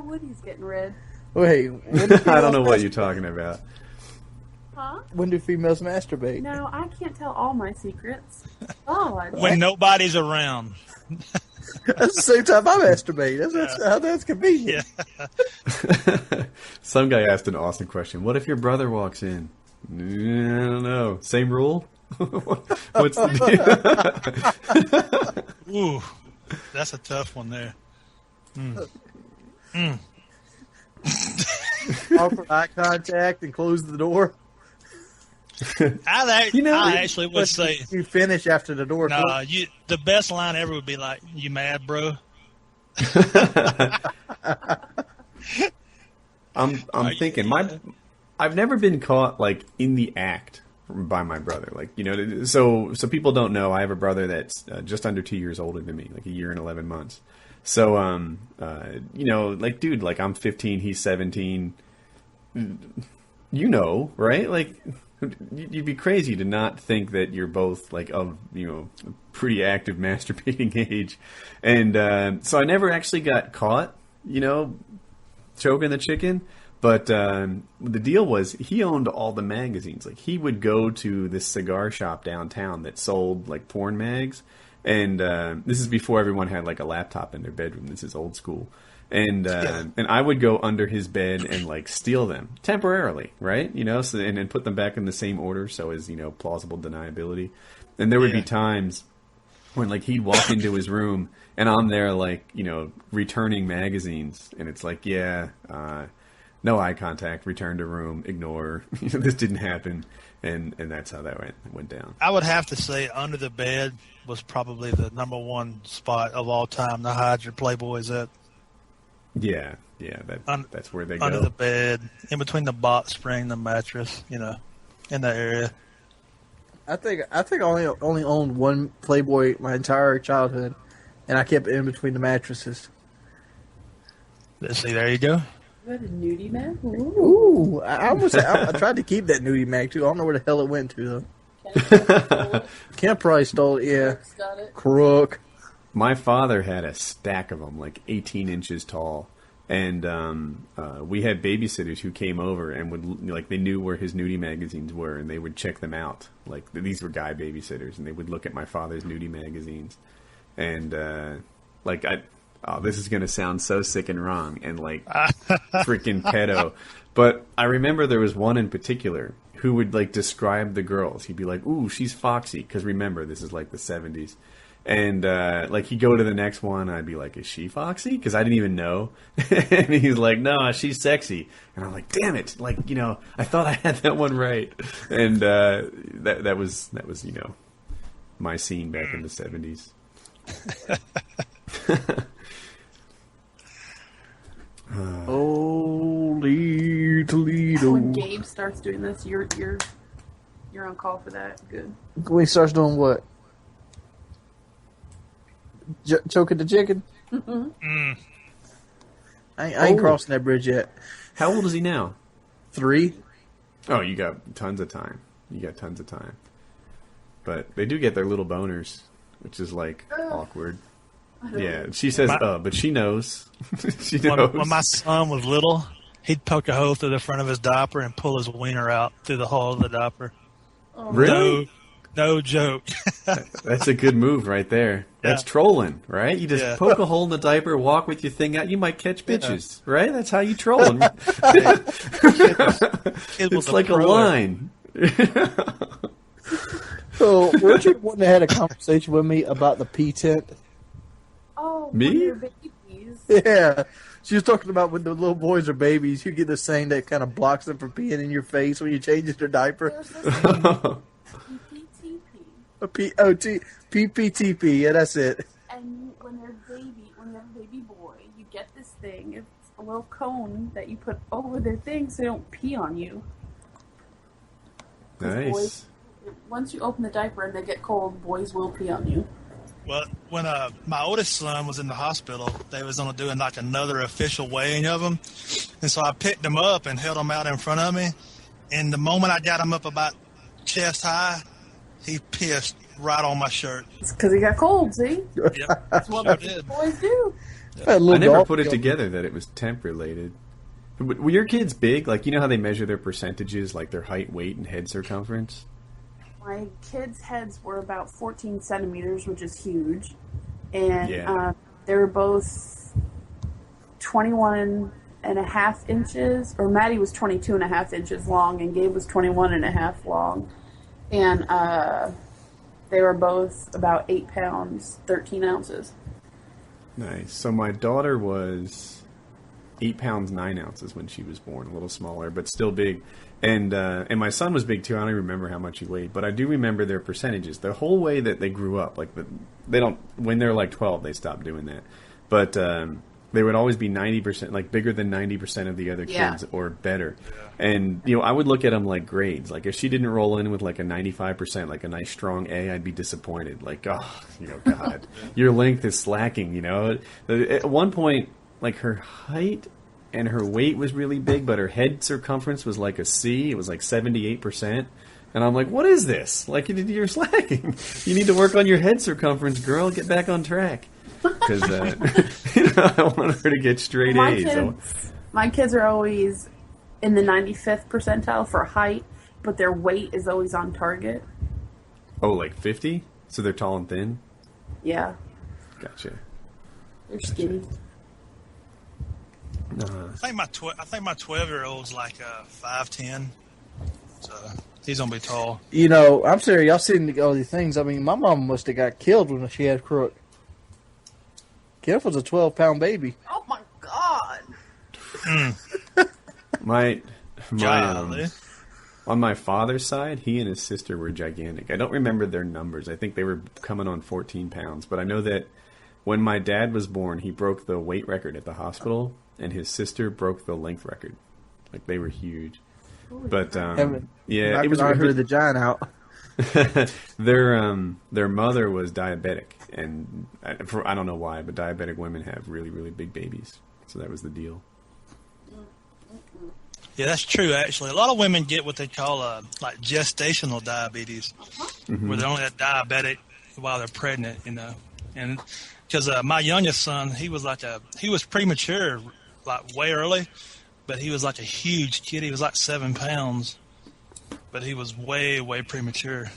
Woody's getting red. Wait, I don't know what you're talking about. Huh? When do females masturbate? No, I can't tell all my secrets. God. When nobody's around. At the same time, I masturbate. That's convenient. Yeah. Some guy asked an awesome question. What if your brother walks in? I don't know. Same rule? What's the deal? Ooh, that's a tough one there. Awkward eye contact and close the door. I actually would say you finish after the door. No, the best line ever would be like, "You mad, bro?" I'm thinking I've never been caught like in the act by my brother. Like, so people don't know, I have a brother that's just under 2 years older than me, like a year and 11 months. So, like, dude, like I'm 15, he's 17, right? Like, you'd be crazy to not think that you're both like of, pretty active masturbating age. And, so I never actually got caught, choking the chicken. But the deal was he owned all the magazines. Like, he would go to this cigar shop downtown that sold like porn mags, and this is before everyone had like a laptop in their bedroom. This is old school, and I would go under his bed and like steal them temporarily, right? So and put them back in the same order, so as plausible deniability. And there would be times when like he'd walk into his room and I'm there like returning magazines, and it's like no eye contact, return to room, ignore. This didn't happen, and that's how that went down. I would have to say under the bed was probably the number one spot of all time to hide your Playboys at. Yeah, that's where they go. Under the bed, in between the box spring, the mattress, in that area. I think I only owned one Playboy my entire childhood, and I kept it in between the mattresses. Let's see, there you go. You had a nudie mag? Ooh, I tried to keep that nudie mag too. I don't know where the hell it went to though. Kent probably stole it. Yeah, Got it. Crook. My father had a stack of them, like 18 inches tall. And we had babysitters who came over and would, like, they knew where his nudie magazines were, and they would check them out. Like, these were guy babysitters, and they would look at my father's nudie magazines. And, this is going to sound so sick and wrong and, like, freaking pedo. But I remember there was one in particular who would, like, describe the girls. He'd be like, ooh, she's foxy. Because remember, this is, like, the 70s. And, he'd go to the next one, and I'd be like, is she foxy? Because I didn't even know. And he's like, no, she's sexy. And I'm like, damn it. Like, I thought I had that one right. And that was my scene back in the 70s. Holy Toledo. When Gabe starts doing this, you're on call for that. Good. When he starts doing what? Choking the chicken? Mm-hmm. I ain't crossing that bridge yet. How old is he now? 3. Oh, you got tons of time. But they do get their little boners, which is, like, awkward. Yeah, she says, but she knows. She knows. When my son was little, he'd poke a hole through the front of his diaper and pull his wiener out through the hole of the diaper. Oh. Really? No joke. That's a good move right there. That's trolling, right? You just poke a hole in the diaper, walk with your thing out. You might catch bitches, right? That's how you troll them. It's like a line. So, Richard wouldn't have had a conversation with me about the pee tent. Oh, Me? when they're babies. Yeah. She was talking about when the little boys are babies, you get this thing that kind of blocks them from peeing in your face when you change their diaper. There's this PPTP. Yeah, that's it. And when you have a baby boy, you get this thing. It's a little cone that you put over their thing so they don't pee on you. 'Cause Nice. boys, once you open the diaper and they get cold, boys will pee on you. Well, when my oldest son was in the hospital, they was on doing like another official weighing of him, and so I picked him up and held him out in front of me. And the moment I got him up about chest high, he pissed right on my shirt. It's because he got cold, see? Yep, That's what sure did. boys do. I never put it together that it was temp related. Were your kids big? Like, you know how they measure their percentages, like their height, weight, and head circumference? My kids' heads were about 14 centimeters, which is huge. And they were both 21 and a half inches, or Maddie was 22 and a half inches long, and Gabe was 21 and a half long. And they were both about 8 pounds, 13 ounces. Nice. So my daughter was 8 pounds, 9 ounces when she was born, a little smaller, but still big. And my son was big too. I don't even remember how much he weighed, but I do remember their percentages. The whole way that they grew up, like they don't, when they're like 12, they stopped doing that. But they would always be 90%, like bigger than 90% of the other kids or better. Yeah. And, I would look at them like grades. Like if she didn't roll in with like a 95%, like a nice strong A, I'd be disappointed. Like, God, your length is slacking, At one point, like her height and her weight was really big, but her head circumference was like a C. It was like 78%. And I'm like, what is this? Like, you're slacking. You need to work on your head circumference, girl. Get back on track. Because I want her to get straight A's. My kids are always in the 95th percentile for height, but their weight is always on target. Oh, like 50? So they're tall and thin? Yeah. Gotcha. They're skinny. I think my 12-year-old's like 5'10", so he's gonna be tall. I'm serious. Y'all seen all these things. I mean, my mom must have got killed when she had crook. Kid was a 12-pound baby. Oh my God! On my father's side, he and his sister were gigantic. I don't remember their numbers. I think they were coming on 14 pounds. But I know that when my dad was born, he broke the weight record at the hospital, and his sister broke the length record. Like, they were huge. But, it was the giant out. Their mother was diabetic, and I don't know why, but diabetic women have really, really big babies. So that was the deal. Yeah, that's true, actually. A lot of women get what they call like gestational diabetes, where they're only diabetic while they're pregnant, And because my youngest son, he was premature, like way early, but he was like a huge kid. He was like 7 pounds, but he was way, way premature.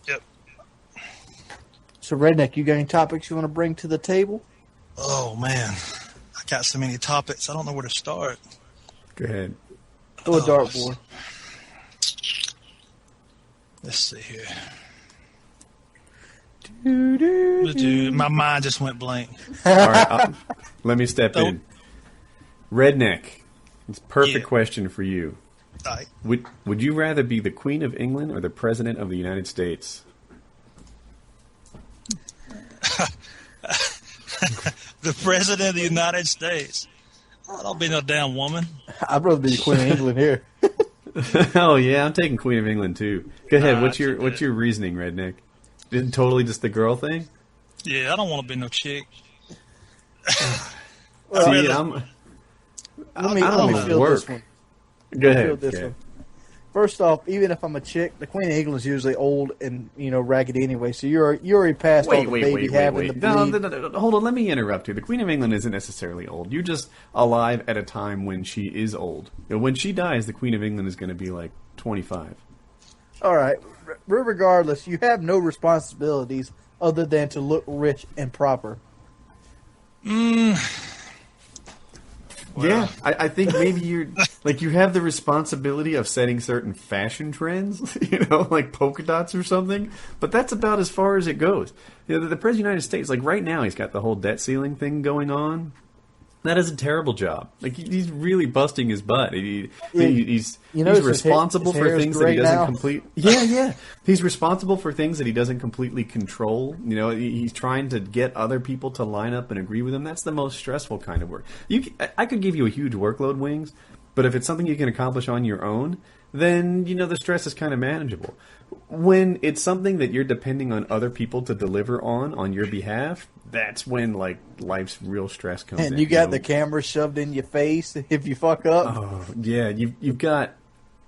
Yep. So, Redneck, you got any topics you want to bring to the table? Oh, man. I got so many topics. I don't know where to start. Go ahead. Throw a dartboard. Let's see here. Dude, my mind just went blank. All right, let me step in. Redneck, it's a perfect question for you. Right. Would you rather be the Queen of England or the President of the United States? The President of the United States. I don't be no damn woman. I'd rather be the Queen of England here. Oh yeah, I'm taking Queen of England too. Go ahead. What's your reasoning, Redneck? Isn't totally just the girl thing? Yeah, I don't want to be no chick. Well, See, let me feel this one. Go ahead. First off, even if I'm a chick, the Queen of England's usually old and raggedy anyway. So you're already past all the baby having the bleed. No, hold on. Let me interrupt you. The Queen of England isn't necessarily old. You're just alive at a time when she is old. When she dies, the Queen of England is going to be like 25. All right. Regardless, you have no responsibilities other than to look rich and proper. Well, yeah, I think maybe you have the responsibility of setting certain fashion trends, like polka dots or something. But that's about as far as it goes. The President of the United States, like right now, he's got the whole debt ceiling thing going on. That is a terrible job. Like he's really busting his butt. He's responsible for things that he doesn't complete. Yeah. He's responsible for things that he doesn't completely control. He's trying to get other people to line up and agree with him. That's the most stressful kind of work. I could give you a huge workload, Wings, but if it's something you can accomplish on your own, then the stress is kind of manageable. When it's something that you're depending on other people to deliver on your behalf, that's when life's real stress comes in. And you got the camera shoved in your face if you fuck up. Oh yeah, you've got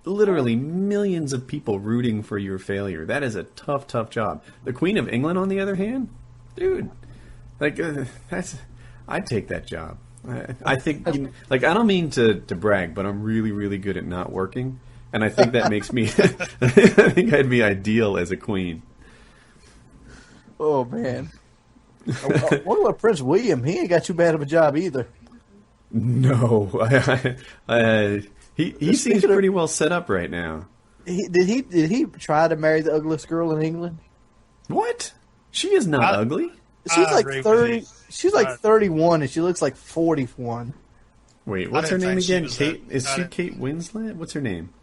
literally millions of people rooting for your failure. That is a tough job. The Queen of England, on the other hand, dude, I'd take that job. I think I don't mean to brag, but I'm really, really good at not working. And I think that makes me. I think I'd be ideal as a queen. Oh man! What about Prince William? He ain't got too bad of a job either. No, he seems pretty well set up right now. Did he try to marry the ugliest girl in England? What? She is not ugly. She's like 30. She's like 31, and she looks like 41. Wait, what's her name again? Kate? Is she Kate Winslet? What's her name?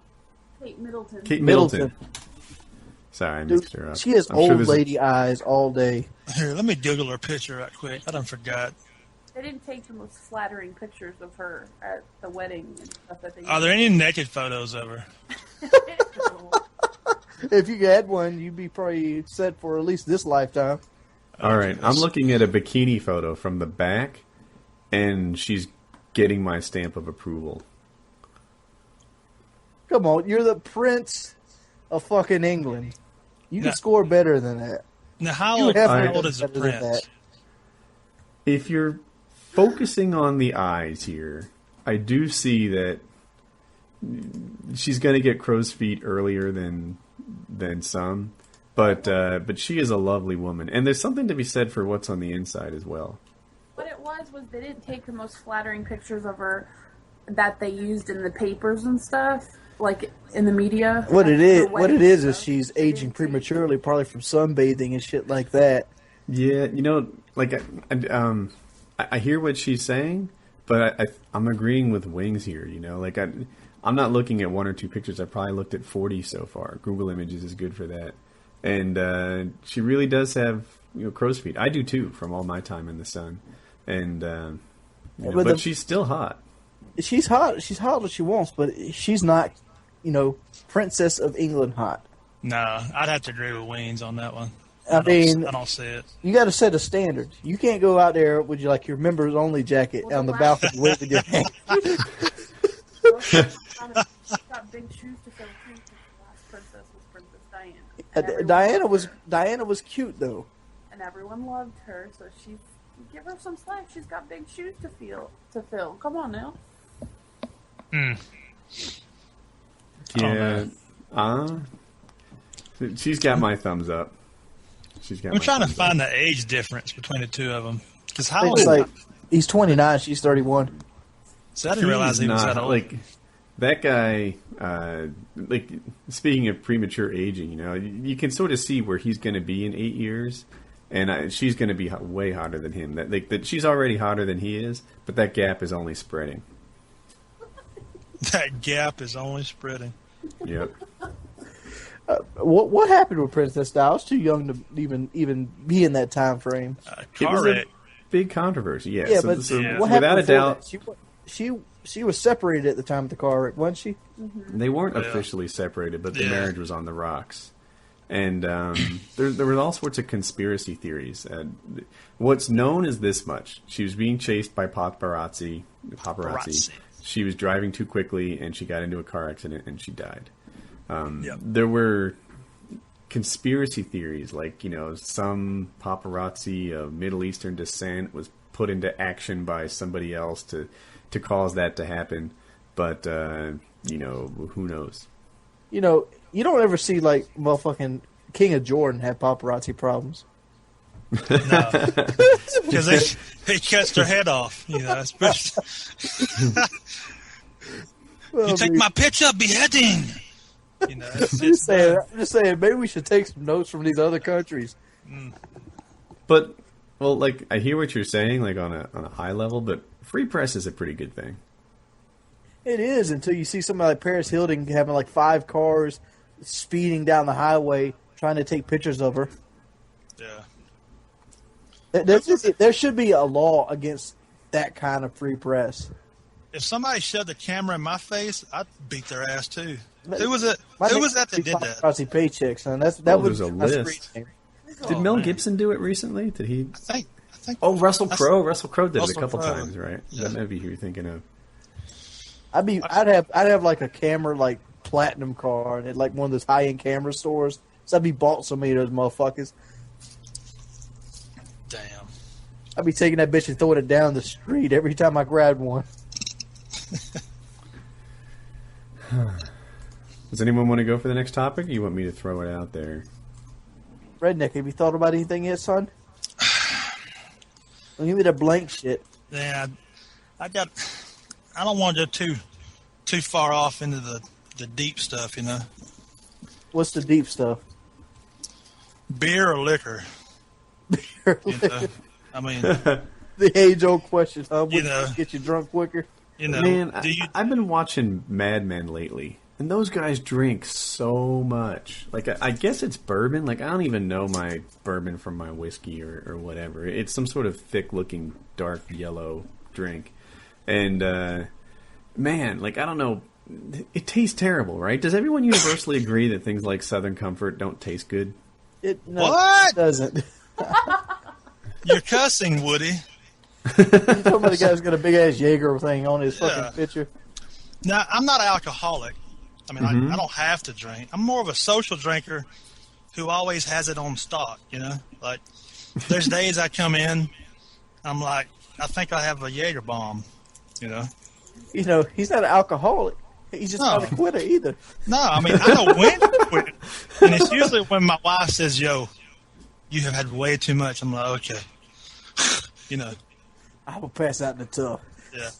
Kate Middleton. Kate Middleton. Sorry, I mixed her up. She has old lady eyes all day. Here, let me Google her picture right quick. I done forgot. They didn't take the most flattering pictures of her at the wedding and stuff that they. Are there any naked photos of her? If you had one, you'd be probably set for at least this lifetime. All right, I'm looking at a bikini photo from the back, and she's getting my stamp of approval. Come on, you're the Prince of fucking England. You can score better than that. Now, how old is the Prince? If you're focusing on the eyes here, I do see that she's going to get crow's feet earlier than some, but she is a lovely woman, and there's something to be said for what's on the inside as well. What it was they didn't take the most flattering pictures of her that they used in the papers and stuff, like in the media. What it is she's aging prematurely, probably from sunbathing and shit like that. Yeah, I hear what she's saying, but I'm agreeing with Wings here. I'm not looking at one or two pictures. I probably looked at 40 so far. Google Images is good for that, and she really does have crow's feet. I do too, from all my time in the sun, and but she's still hot. She's hot. She's hot as she wants, but she's not, Princess of England hot. Nah, I'd have to agree with Wayne's on that one. I don't see it. You got to set a standard. You can't go out there with your members only jacket on the balcony waving your hand. She's got big shoes to fill too. The last princess was Princess Diana. Diana was cute though. and everyone loved her. So give her some slack. She's got big shoes to fill. Come on now. Yeah. She's got my thumbs up. I'm trying to find the age difference between the two of them. Because he's 29, she's 31. So I didn't realize he was that old. Like that guy. Like speaking of premature aging, you can sort of see where he's going to be in 8 years, and she's going to be way hotter than him. That she's already hotter than he is, but that gap is only spreading. That gap is only spreading. Yep. What happened with Princess Di? I was too young to even be in that time frame. Car wreck. Big controversy. Yeah. Yeah, so, but so what happened without a doubt, that? She was separated at the time of the car wreck, wasn't she? Mm-hmm. They weren't officially separated, but the marriage was on the rocks. And there were all sorts of conspiracy theories. What's known is this much: she was being chased by paparazzi. She was driving too quickly, and she got into a car accident, and she died. There were conspiracy theories, like some paparazzi of Middle Eastern descent was put into action by somebody else to cause that to happen. But who knows? You don't ever see like motherfucking King of Jordan have paparazzi problems. No, because they cuts their head off. Especially. Well, you take my picture, beheading. I'm just saying, maybe we should take some notes from these other countries. But I hear what you're saying, like on a high level, but free press is a pretty good thing. It is until you see somebody like Paris Hilton having like 5 cars speeding down the highway trying to take pictures of her. Yeah. There should be a law against that kind of free press. If somebody shoved a camera in my face, I'd beat their ass too. Who was that that did that? Paparazzi paychecks, and that was a list. Did Mel Gibson do it recently? Did he? I think. Oh, Russell Crowe. Russell Crowe did it a couple times, right? Yeah. That may be who you're thinking of. I'd have like a camera, like platinum car, and like one of those high end camera stores. So I'd be bought so many of those motherfuckers. Damn. I'd be taking that bitch and throwing it down the street every time I grabbed one. Does anyone want to go for the next topic, or you want me to throw it out there? Redneck, have you thought about anything yet, son? Don't give me the blank shit. Yeah, I don't want to go too far off into the deep stuff, What's the deep stuff? Beer or liquor? Beer or liquor. I mean, the age-old question, huh? Which get you drunk quicker? Man, I've been watching Mad Men lately, and those guys drink so much. Like, I guess it's bourbon. Like, I don't even know my bourbon from my whiskey or whatever. It's some sort of thick-looking, dark yellow drink. And, man, like, I don't know. It tastes terrible, right? Does everyone universally agree that things like Southern Comfort don't taste good? What? It doesn't. You're cussing, Woody. You talking about the guy who's got a big-ass Jaeger thing on his fucking picture? Now, I'm not an alcoholic. I mean, I don't have to drink. I'm more of a social drinker who always has it on stock, Like, there's days I come in, I'm like, I think I have a Jaeger bomb, he's not an alcoholic. He's just not a quitter either. No, I mean, I know when to quit. And it's usually when my wife says, yo, you have had way too much. I'm like, okay. I will pass out in the tub. Yeah.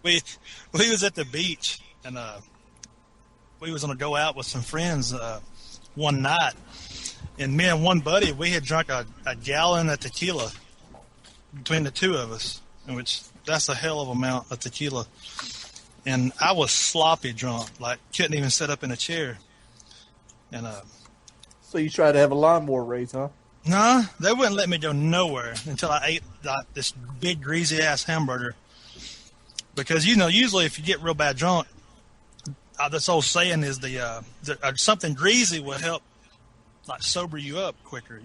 We was at the beach, and we was going to go out with some friends one night. And me and one buddy, we had drunk a gallon of tequila between the two of us, which that's a hell of an amount of tequila. And I was sloppy drunk, like couldn't even sit up in a chair. And so you tried to have a lawnmower race, huh? No, they wouldn't let me go nowhere until I ate this big greasy ass hamburger. Because usually if you get real bad drunk, this old saying is something greasy will help like sober you up quicker.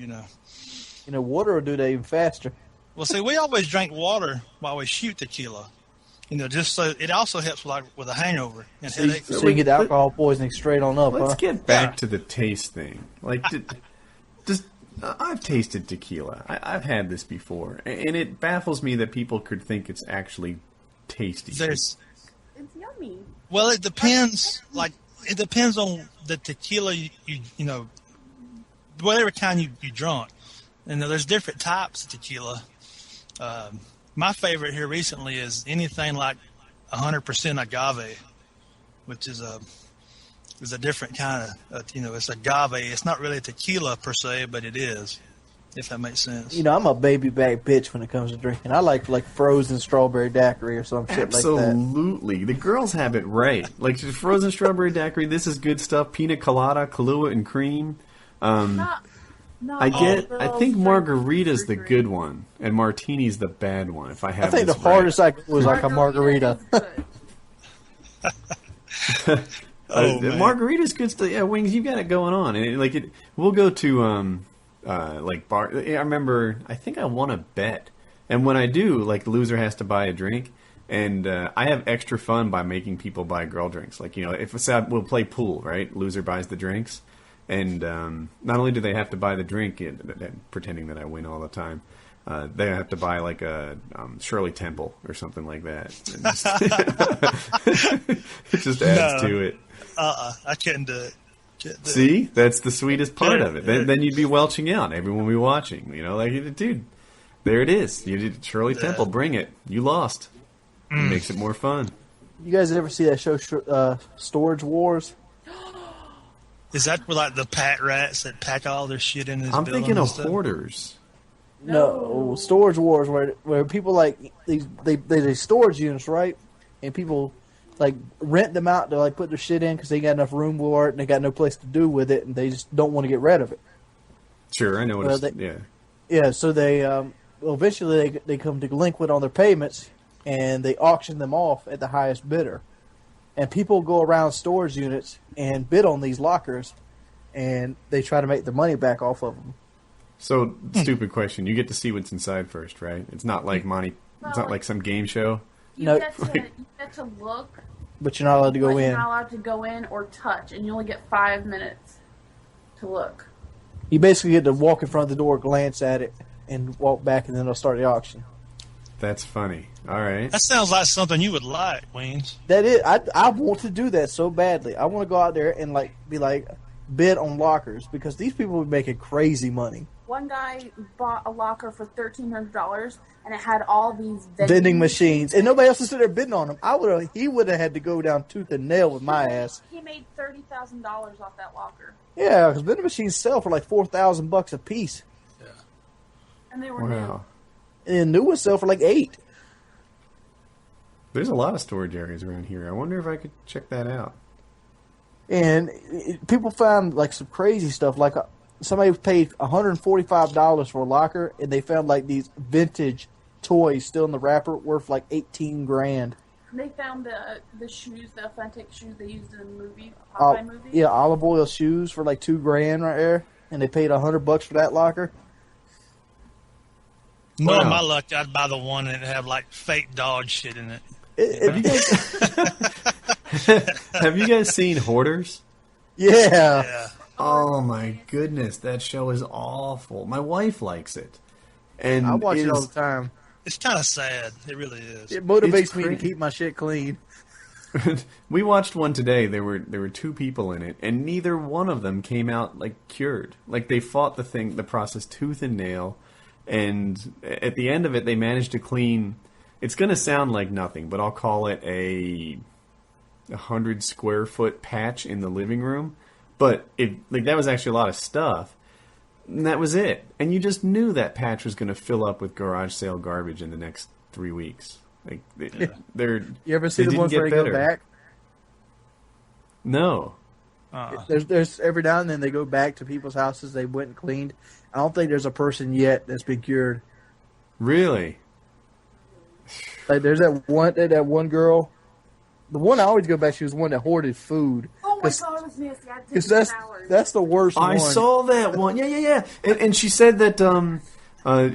Water will do that even faster. Well, see, we always drink water while we shoot tequila. Just so it also helps with a hangover and headaches. So you get alcohol poisoning straight on up. Let's get back to the taste thing. Like, I've tasted tequila. I've had this before, and it baffles me that people could think it's actually tasty. It's yummy. Well, it depends. Like, it depends on the tequila you know, whatever kind you drunk. And there's different types of tequila. My favorite here recently is anything like 100% agave, which is a different kind of, you know, it's agave. It's not really tequila per se, but it is, if that makes sense. You know, I'm a baby back bitch when it comes to drinking. I like frozen strawberry daiquiri or some shit like that. Absolutely. The girls have it right. Like frozen strawberry daiquiri, this is good stuff. Pina colada, Kahlua and cream. I think margarita's the good one, and martini's the bad one. If I have, I think the hardest I was like a margarita. Margarita's good stuff. Yeah, Wings, you've got it going on, and we'll go to like bar. I remember, I think I won a bet, and when I do, like the loser has to buy a drink, and I have extra fun by making people buy girl drinks. Like, you know, if we'll play pool, right? Loser buys the drinks. And not only do they have to buy the drink, pretending that I win all the time, they have to buy like a Shirley Temple or something like that. It just adds to it. I couldn't do it. See, that's the sweetest part of it. Then you'd be welching out. Everyone would be watching. You know, like, dude, there it is. You did Shirley Temple. Bring it. You lost. It makes it more fun. You guys ever see that show, Storage Wars? Is that where, like, the pack rats that pack all their shit in his I'm building thinking of stuff? hoarders. No, Storage Wars, where people like they storage units, right? And people like rent them out to like put their shit in because they got enough room for it and they got no place to do with it, and they just don't want to get rid of it. Sure, I know what it's. Yeah. Yeah, so they eventually they come delinquent on their payments, and they auction them off at the highest bidder. And people go around storage units and bid on these lockers, and they try to make their money back off of them. So, stupid question. You get to see what's inside first, right? It's not like Monty. It's not like some game show. You get to look, but you're not allowed to go in. You're not allowed to go in or touch, and you only get 5 minutes to look. You basically get to walk in front of the door, glance at it, and walk back, and then they'll start the auction. That's funny. All right. That sounds like something you would like, Wings. That is, I want to do that so badly. I want to go out there and bid on lockers because these people would make crazy money. One guy bought a locker for $1,300, and it had all these vending machines, and nobody else was sitting there bidding on them. He would have had to go down tooth and nail with my ass. He made $30,000 off that locker. Yeah, because vending machines sell for like $4,000 a piece. Yeah, and they were new. And new ones sell for like $8,000. There's a lot of storage areas around here. I wonder if I could check that out. And people found like some crazy stuff. Like somebody paid $145 for a locker, and they found like these vintage toys still in the wrapper worth like $18,000. They found the shoes, the authentic shoes they used in the movie, Popeye movie. Yeah, olive oil shoes for like $2,000 right there, and they paid $100 for that locker. No, my luck, I'd buy the one that have like fake dog shit in it. Have you guys seen Hoarders? Yeah. Oh my goodness, that show is awful. My wife likes it, and I watch it all the time. It's kind of sad. It really is. It motivates me to keep my shit clean. We watched one today. There were two people in it, and neither one of them came out like cured. Like they fought the process tooth and nail, and at the end of it, they managed to clean. It's going to sound like nothing, but I'll call it a 100 square foot patch in the living room. But that was actually a lot of stuff. And that was it. And you just knew that patch was going to fill up with garage sale garbage in the next 3 weeks. Like they're You ever see the ones where they go back? No. There's every now and then they go back to people's houses they went and cleaned. I don't think there's a person yet that's been cured. Really? Like there's that one girl. The one I always go back to is the one that hoarded food. Oh my god, it was nasty. I had to Because that's the worst one. I saw that one. Yeah. And she said that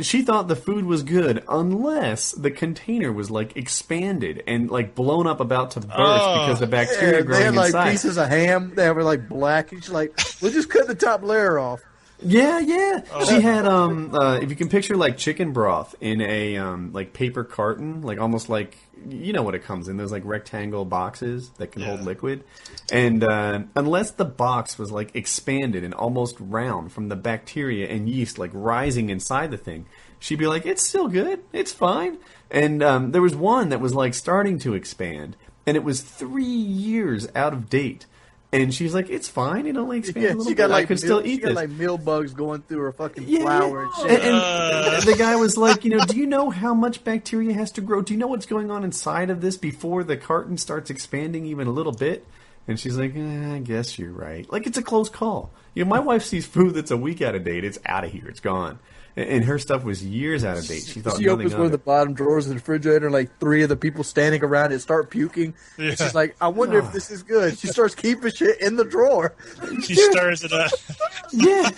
she thought the food was good unless the container was like expanded and like blown up about to burst because the bacteria growing they had like inside. pieces of ham. They were like black. And she's like, we'll just cut the top layer off. Yeah. She had if you can picture like chicken broth in a like paper carton, like almost like you know what it comes in, those like rectangle boxes that can hold liquid. And unless the box was like expanded and almost round from the bacteria and yeast like rising inside the thing, she'd be like, "It's still good. It's fine." And there was one that was like starting to expand, and it was 3 years out of date. And she's like, "It's fine. It only expanded a little bit. I could still eat this." She got like meal bugs going through her fucking flour and shit. And the guy was like, "Do you know how much bacteria has to grow? Do you know what's going on inside of this before the carton starts expanding even a little bit?" And she's like, "I guess you're right." Like, it's a close call. My wife sees food that's a week out of date. It's out of here. It's gone. And her stuff was years out of date. She thought she opens one of the bottom drawers of the refrigerator, and like 3 of the people standing around it start puking. Yeah. She's like, "I wonder if this is good." She starts keeping shit in the drawer. She stirs it up. Yeah,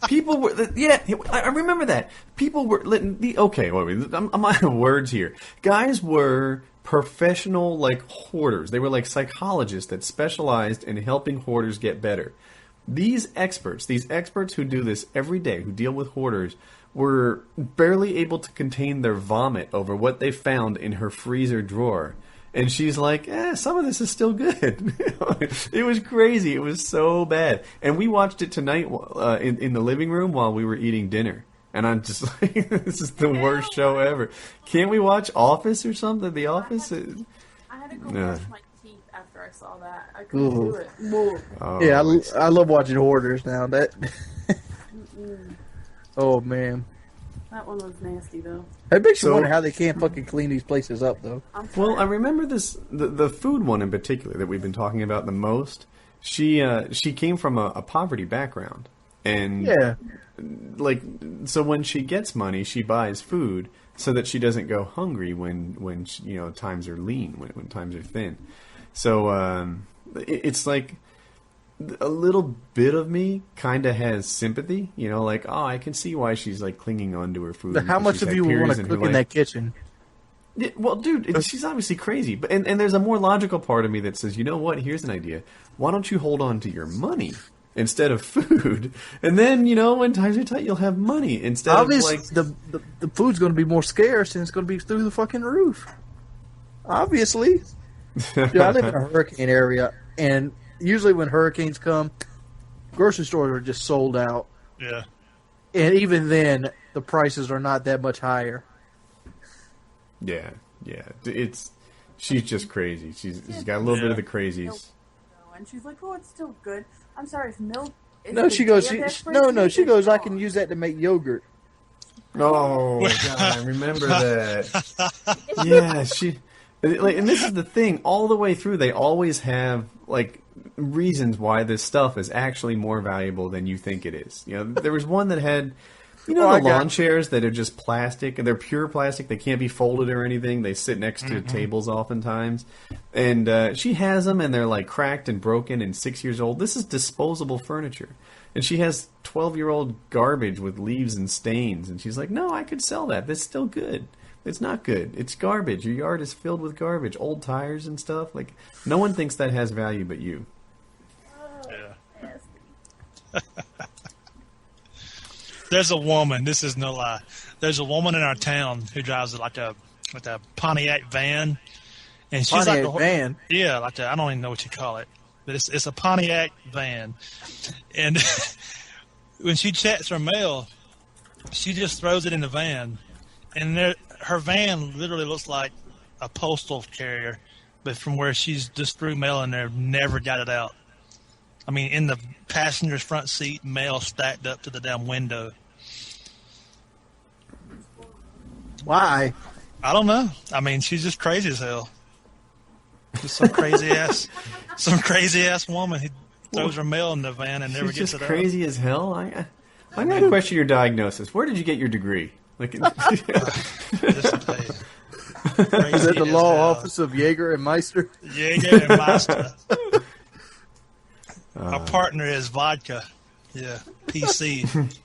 people were. Yeah, I remember that. People were. Okay, wait, I'm out of words here. Guys were professional like hoarders. They were like psychologists that specialized in helping hoarders get better. These experts who do this every day, who deal with hoarders, were barely able to contain their vomit over what they found in her freezer drawer. And she's like, some of this is still good. It was crazy. It was so bad. And we watched it tonight in the living room while we were eating dinner. And I'm just like, this is the worst show ever. Can't we watch Office or something? The Office? I had to go brush my teeth after I saw that. I couldn't do it. Oh, yeah, I love watching hoarders now. That. Oh, man. That one was nasty, though. It makes you wonder how they can't fucking clean these places up, though. Well, I remember this, the food one in particular that we've been talking about the most. She came from a poverty background. And, so when she gets money, she buys food so that she doesn't go hungry when times are lean, when times are thin. So it's like a little bit of me kind of has sympathy, like, I can see why she's like clinging on to her food. But how much of you would want to cook in that kitchen? Yeah, well, dude, she's obviously crazy. But and there's a more logical part of me that says, you know what? Here's an idea. Why don't you hold on to your money instead of food? And then, when times are tight, you'll have money instead of like... the food's going to be more scarce and it's going to be through the fucking roof. Obviously. Dude, I live in a hurricane area, and usually when hurricanes come, grocery stores are just sold out. Yeah. And even then, the prices are not that much higher. Yeah. She's just crazy. She's got a little bit of the crazies. And she's like, it's still good. I'm sorry, if milk... She goes, I can use that to make yogurt. Oh, God, I remember that. Yeah, and this is the thing, all the way through, they always have, like, reasons why this stuff is actually more valuable than you think it is. There was one that had, the lawn chairs that are just plastic, and they're pure plastic, they can't be folded or anything, they sit next to tables oftentimes, and she has them, and they're, like, cracked and broken and 6 years old. This is disposable furniture. And she has 12-year-old garbage with leaves and stains, and she's like, no, I could sell that, that's still good. It's not good. It's garbage. Your yard is filled with garbage, old tires and stuff. Like, no one thinks that has value but you. Yeah. There's a woman. This is no lie. There's a woman in our town who drives like a Pontiac van, and she's Pontiac like a van. Yeah, I don't even know what you call it, but it's a Pontiac van, and when she checks her mail, she just throws it in the van, and her van literally looks like a postal carrier, but from where she's just threw mail in there, never got it out. I mean, in the passenger's front seat, mail stacked up to the damn window. Why? I don't know. I mean, she's just crazy as hell. Just some crazy ass woman who throws her mail in the van and never gets it out. She's just crazy as hell. I'm going to question your diagnosis. Where did you get your degree? Like, Is it the law office of Jaeger and Meister? Jaeger and Meister. Our partner is vodka. Yeah, PC.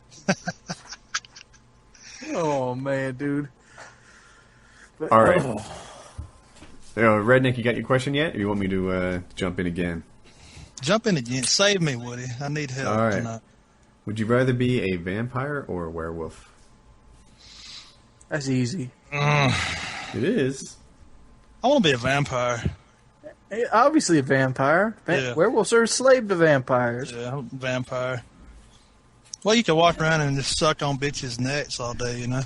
Oh, man, dude. But, all right. Redneck, you got your question yet? Or you want me to jump in again? Jump in again. Save me, Woody. I need help all right. tonight. Would you rather be a vampire or a werewolf? That's easy. It is. I want to be a vampire. Obviously a vampire. Yeah. Werewolves are slave to vampires. Yeah, I'm a vampire. Well, you can walk around and just suck on bitches' necks all day, you know?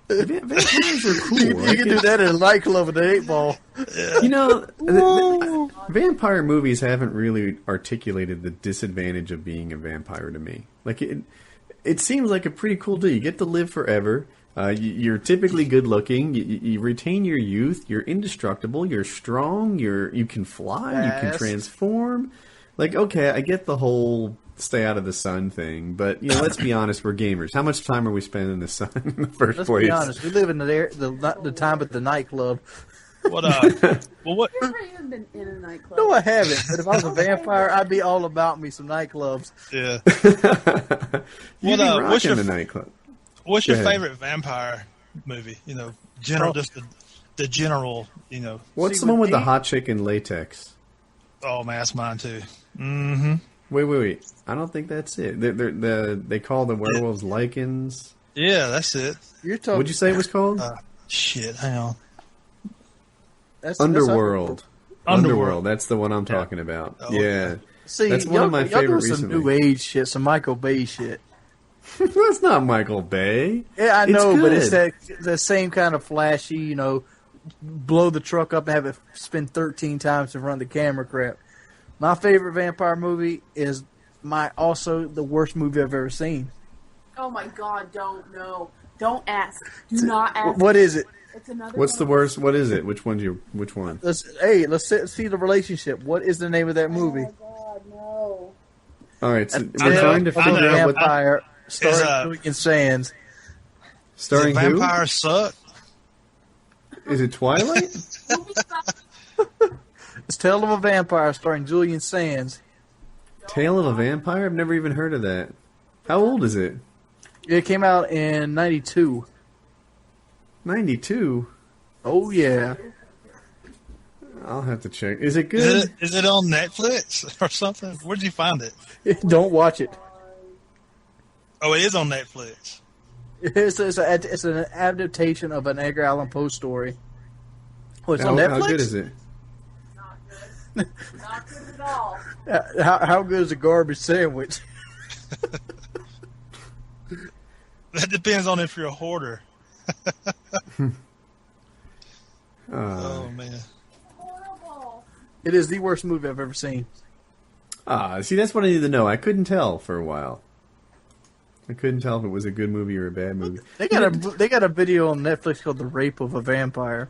Vampires are cool. You can do that in a nightclub with an 8-ball. Yeah. You know, vampire movies haven't really articulated the disadvantage of being a vampire to me. Like, it seems like a pretty cool deal. You get to live forever. You're typically good looking. You retain your youth. You're indestructible. You're strong. You can fly. You can transform. Like, okay, I get the whole stay out of the sun thing, but you know, let's be honest, we're gamers. How much time are we spending in the sun in the first place? Let's be honest, we live in the time at the nightclub. What? Well, what? You've never even been in a nightclub. No, I haven't. But if I was a vampire, I'd be all about me some nightclubs. Yeah. You'd be what's rocking your the nightclub. What's your Go ahead. favorite vampire movie? You know, general, just the general. You know. What's the one with the hot chick in latex? Oh man, that's mine too. Mm-hmm. Wait. I don't think that's it. They call the werewolves lichens. Yeah, that's it. You're talking. What'd you say it was called? Shit, hang on. That's Underworld. Underworld. That's the one I'm talking about. Oh, yeah. See, That's one of my y'all favorite doing some recently. new age shit, some Michael Bay shit. That's not Michael Bay. Yeah, I It's know, but it's good. that same kind of flashy, you know, blow the truck up and have it spin 13 times to run the camera crap. My favorite vampire movie is also the worst movie I've ever seen. Oh my God! Don't ask. Do not ask. What is it? It's another. What's the one. worst? What is it? Which one? Which one? Let's see the relationship. What is the name of that movie? Oh my God! No. All right, so I we're know. trying to I figure know. out what. Vampire starring Is, Julian Sands. Starring who? Vampires suck. Is it Twilight? It's Tale of a Vampire starring Julian Sands. Tale of a Vampire? I've never even heard of that. How old is it? It came out in 92. 92. Oh yeah. I'll have to check. Is it good? Is it on Netflix or something? Where'd you find it? Don't watch it. Oh, it is on Netflix. It's an adaptation of an Edgar Allan Poe story. Oh, it's on How Netflix? good is it? Not good. Not good at all. How good is a garbage sandwich? That depends on if you're a hoarder. Oh man. Horrible. It is the worst movie I've ever seen. See, that's what I need to know. I couldn't tell for a while. I couldn't tell if it was a good movie or a bad movie. They got a video on Netflix called "The Rape of a Vampire."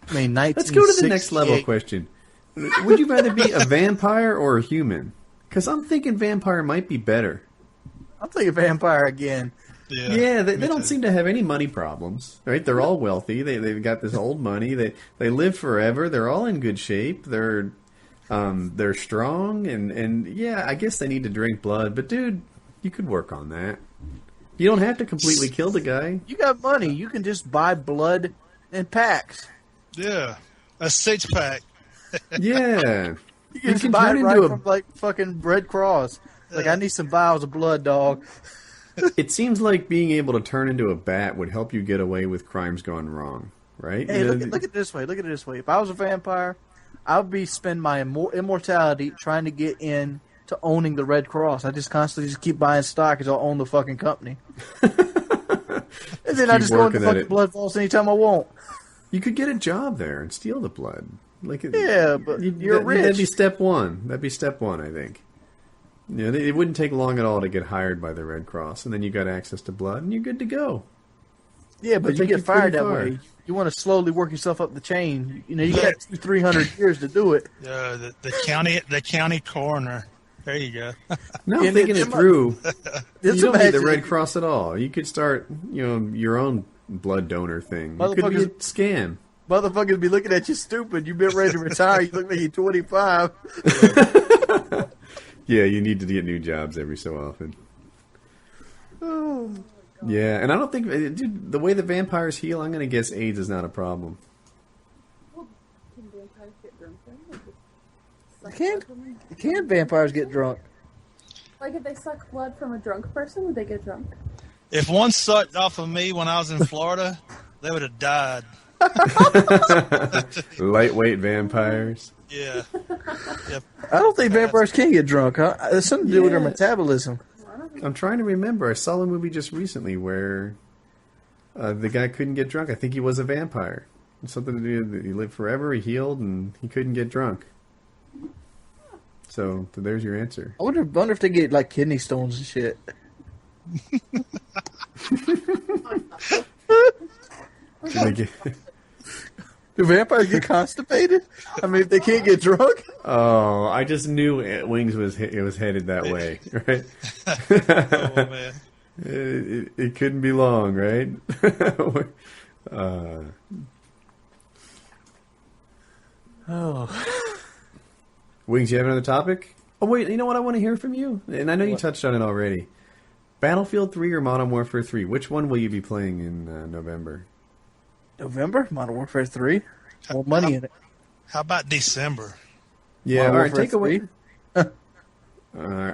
I mean, Let's go to the next level 1968. question. Would you rather be a vampire or a human? Because I'm thinking vampire might be better. I'm thinking vampire again. Yeah, they me don't too. seem to have any money problems, right? They're all wealthy. They've got this old money. They live forever. They're all in good shape. They're strong and yeah, I guess they need to drink blood. But dude, you could work on that. You don't have to completely kill the guy. You got money. You can just buy blood in packs. Yeah, a 6-pack. Yeah, You can just can buy turn it right into from like fucking Red Cross. Like, I need some vials of blood, dog. It seems like being able to turn into a bat would help you get away with crimes gone wrong, right? Hey, You know, look at it this way. Look at it this way. If I was a vampire, I would spend my immortality trying to get in to owning the Red Cross. I just constantly keep buying stock because I'll own the fucking company. And then I keep just go into working at fucking it. blood vaults anytime I want. You could get a job there and steal the blood. Like, Yeah, but you're rich. That'd be step one. That'd be step one, I think. You know, it wouldn't take long at all to get hired by the Red Cross, and then you got access to blood, and you're good to go. Yeah, but It'll you take get fired pretty that far. way. You want to slowly work yourself up the chain. You know, you got 300 years to do it. The county coroner. There you go. Now I'm And thinking it's it through. You Just don't need the imagine- Red Cross at all. You could start, your own blood donor thing. It could be a Motherfuckers- scam. Motherfuckers be looking at you stupid. You've been ready to retire. You look like you're 25. Yeah, you need to get new jobs every so often. Yeah, and I don't think, dude, the way the vampires heal, I'm going to guess AIDS is not a problem. Well, can vampires get drunk then? Can vampires get drunk? Like if they suck blood from a drunk person, would they get drunk? If one sucked off of me when I was in Florida, they would have died. Lightweight vampires. Yeah. Yep. I don't think vampires can get drunk, huh? It's something to do with their metabolism. I'm trying to remember. I saw a movie just recently where the guy couldn't get drunk. I think he was a vampire. Something to do with he lived forever, he healed, and he couldn't get drunk. So there's your answer. I wonder if they get like kidney stones and shit. Do vampires get constipated? I mean, if they can't get drunk? Oh, I just knew Wings was headed that way, right? Oh, man. It couldn't be long, right? Wings, you have another topic? Oh, wait, you know what? I want to hear from you. And I know you touched on it already. Battlefield 3 or Modern Warfare 3? Which one will you be playing in November? November? Modern Warfare 3? More money in it. How about December? Yeah, Modern all right, Warfare take away. 3?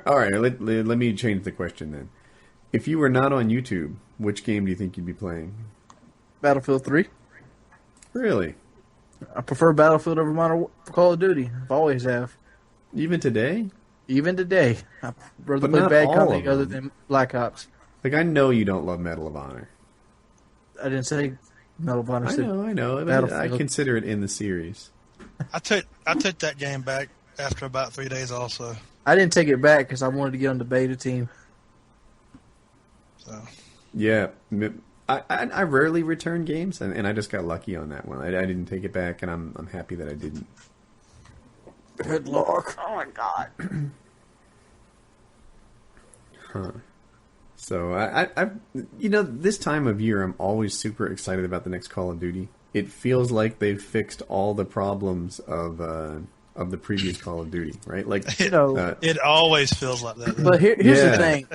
All right, let me change the question then. If you were not on YouTube, which game do you think you'd be playing? Battlefield 3. Really? I prefer Battlefield over Modern Call of Duty. I've always have. Even today? Even today. I'd rather But play not Bad all Company of them. other than Black Ops. Like, I know you don't love Medal of Honor. I didn't say Medal of Honor. I know. I Battlefield. consider it in the series. I took that game back after about 3 days also. I didn't take it back because I wanted to get on the beta team. So Yeah. I rarely return games, and I just got lucky on that one. I didn't take it back, and I'm happy that I didn't. Good luck. Oh my god. Huh. So I this time of year, I'm always super excited about the next Call of Duty. It feels like they've fixed all the problems of the previous Call of Duty, right? Like it always feels like that. But here's the thing.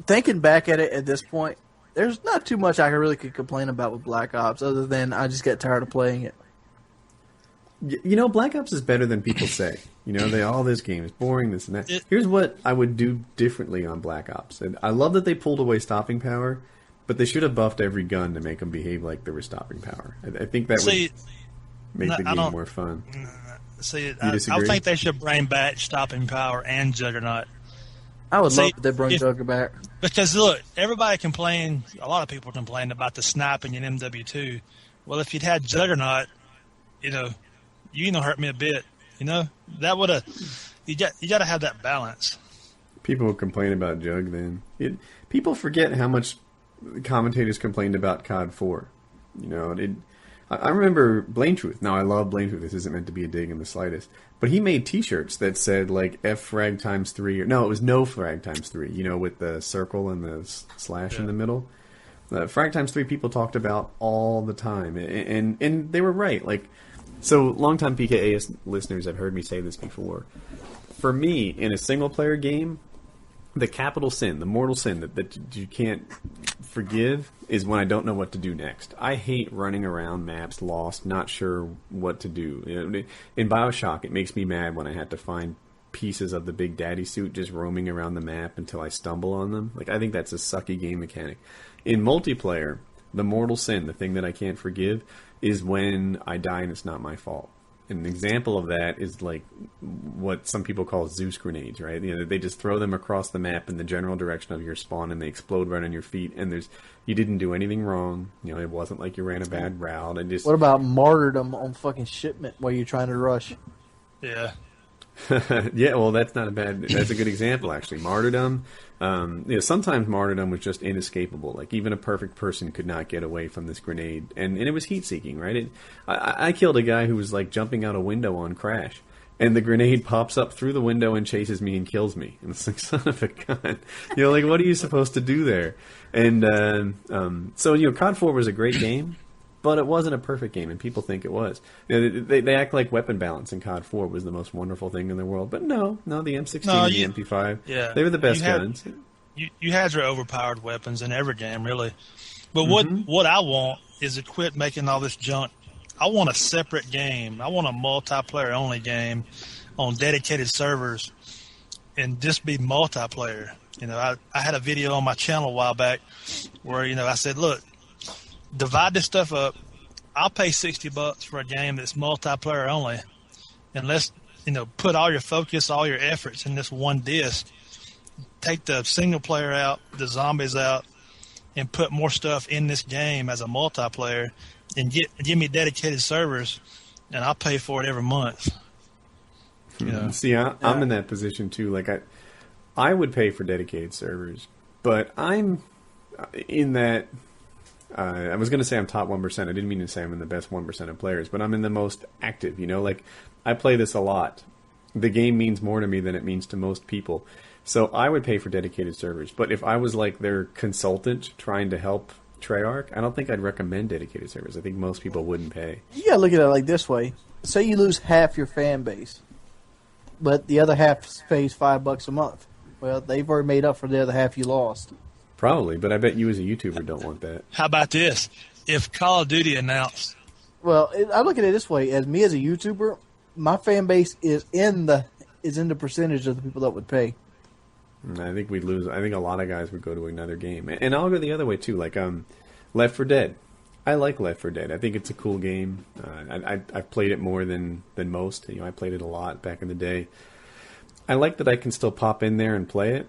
Thinking back at it at this point, there's not too much I really could complain about with Black Ops other than I just got tired of playing it. Black Ops is better than people say. This game is boring, this and that. Here's what I would do differently on Black Ops. And I love that they pulled away stopping power, but they should have buffed every gun to make them behave like there was stopping power. I think that would make the game more fun. See, I think they should bring back stopping power and Juggernaut. I would love if they bring Jugger back. Because, look, everybody complained, a lot of people complained about the sniping in MW2. Well, if you'd had Juggernaut, you don't hurt me a bit. That would have. You got to have that balance. People will complain about Jug then. People forget how much commentators complained about COD 4. I remember Blame Truth. Now, I love Blame Truth. This isn't meant to be a dig in the slightest. But he made T-shirts that said, like, F frag times 3. Or, no, it was no frag times 3, with the circle and the slash in the middle. Frag times 3 people talked about all the time. And they were right. Like, so longtime PKA listeners have heard me say this before. For me, in a single-player game, the capital sin, the mortal sin that you can't forgive is when I don't know what to do next. I hate running around maps lost, not sure what to do. In BioShock, it makes me mad when I have to find pieces of the Big Daddy suit just roaming around the map until I stumble on them. Like, I think that's a sucky game mechanic. In multiplayer, the mortal sin, the thing that I can't forgive, is when I die and it's not my fault. An example of that is like what some people call Zeus grenades, right? They just throw them across the map in the general direction of your spawn, and they explode right on your feet. And you didn't do anything wrong. It wasn't like you ran a bad route. What about martyrdom on fucking shipment while you're trying to rush? Yeah. Yeah, well, that's a good example, actually. Martyrdom. Sometimes martyrdom was just inescapable. Like, even a perfect person could not get away from this grenade. And it was heat-seeking, right? I killed a guy who was, like, jumping out a window on Crash. And the grenade pops up through the window and chases me and kills me. And it's like, son of a gun. Like, what are you supposed to do there? And so, COD 4 was a great game. But it wasn't a perfect game, and people think it was. They act like weapon balance in COD 4 was the most wonderful thing in the world. But no, the M16 and the MP5, they were the best guns. You had your overpowered weapons in every game, really. But what I want is to quit making all this junk. I want a separate game. I want a multiplayer-only game on dedicated servers and just be multiplayer. I had a video on my channel a while back where, I said, look, divide this stuff up. I'll pay $60 for a game that's multiplayer only. And let's, put all your focus, all your efforts in this one disc. Take the single player out, the zombies out, and put more stuff in this game as a multiplayer and give me dedicated servers, and I'll pay for it every month. See, I'm in that position too. Like I would pay for dedicated servers, but I'm in that. I was going to say I'm top 1%. I didn't mean to say I'm in the best 1% of players, but I'm in the most active. Like I play this a lot. The game means more to me than it means to most people. So I would pay for dedicated servers. But if I was like their consultant trying to help Treyarch, I don't think I'd recommend dedicated servers. I think most people wouldn't pay. You gotta look at it like this way. Say you lose half your fan base, but the other half pays $5 a month. Well, they've already made up for the other half you lost. Probably, but I bet you as a YouTuber don't want that. How about this? If Call of Duty announced... Well, I look at it this way. As me as a YouTuber, my fan base is in the percentage of the people that would pay. I think we'd lose. I think a lot of guys would go to another game. And I'll go the other way, too. Like Left 4 Dead. I like Left 4 Dead. I think it's a cool game. I've played it more than most. I played it a lot back in the day. I like that I can still pop in there and play it.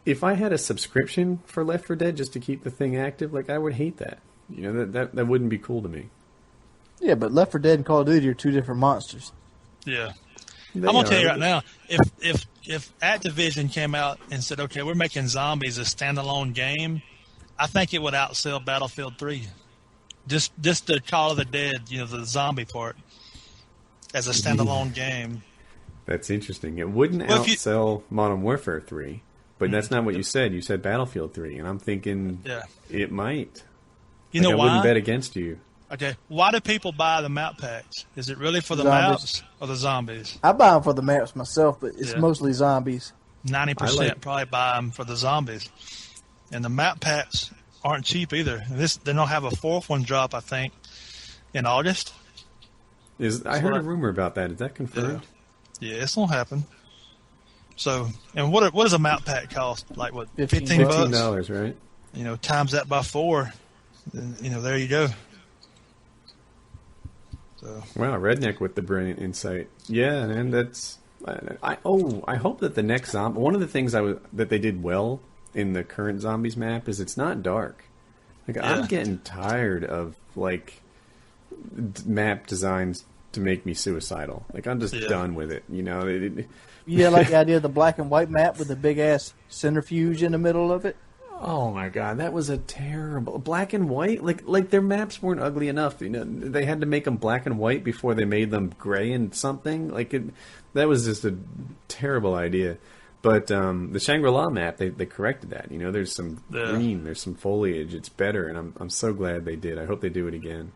If I had a subscription for Left 4 Dead just to keep the thing active, I would hate that. That wouldn't be cool to me. Yeah, but Left 4 Dead and Call of Duty are two different monsters. Yeah. I'm going to tell you right now, if Activision came out and said, okay, we're making Zombies a standalone game, I think it would outsell Battlefield 3. Just the Call of the Dead, the zombie part, as a standalone game. That's interesting. It wouldn't outsell Modern Warfare 3, but that's not what you said. You said Battlefield 3, and I'm thinking it might. You know why? I wouldn't bet against you. Okay, why do people buy the map packs? Is it really for the maps or the zombies? I buy them for the maps myself, but it's mostly zombies. 90% probably buy them for the zombies. And the map packs aren't cheap either. They don't have a fourth one drop, I think, in August. I heard a rumor about that. Is that confirmed? Yeah, it's going to happen. So, and what does a map pack cost? Like what, $15? $15, right? Times that by 4, and, there you go. So. Wow, Redneck with the brilliant insight. Yeah, and that's... I hope that the next zombie... One of the things that they did well in the current Zombies map is it's not dark. I'm getting tired of, map designs to make me suicidal. I'm just done with it, Yeah, like the idea of the black and white map with the big-ass centrifuge in the middle of it? Oh my god, that was a terrible black and white. Like their maps weren't ugly enough. They had to make them black and white before they made them gray and something. That was just a terrible idea. But the Shangri-La map, they corrected that. There's some green, there's some foliage. It's better, and I'm so glad they did. I hope they do it again.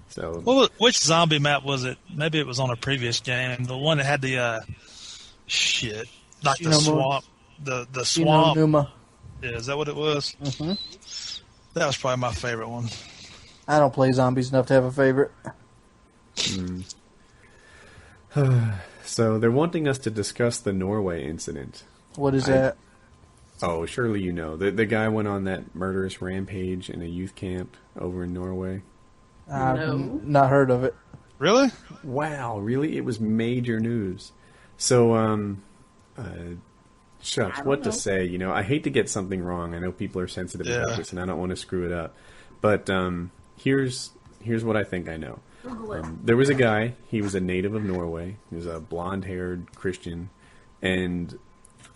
So, which zombie map was it? Maybe it was on a previous game. The one that had the the swamp. The swamp. Numa. Yeah, is that what it was? Mm-hmm. That was probably my favorite one. I don't play zombies enough to have a favorite. So they're wanting us to discuss the Norway incident. What is that? Oh, surely you know. The guy went on that murderous rampage in a youth camp over in Norway. I've not heard of it. Really? Wow, really? It was major news. So, shucks, what to say? I hate to get something wrong. I know people are sensitive about this, and I don't want to screw it up. But here's what I think I know. There was a guy. He was a native of Norway. He was a blonde-haired Christian, and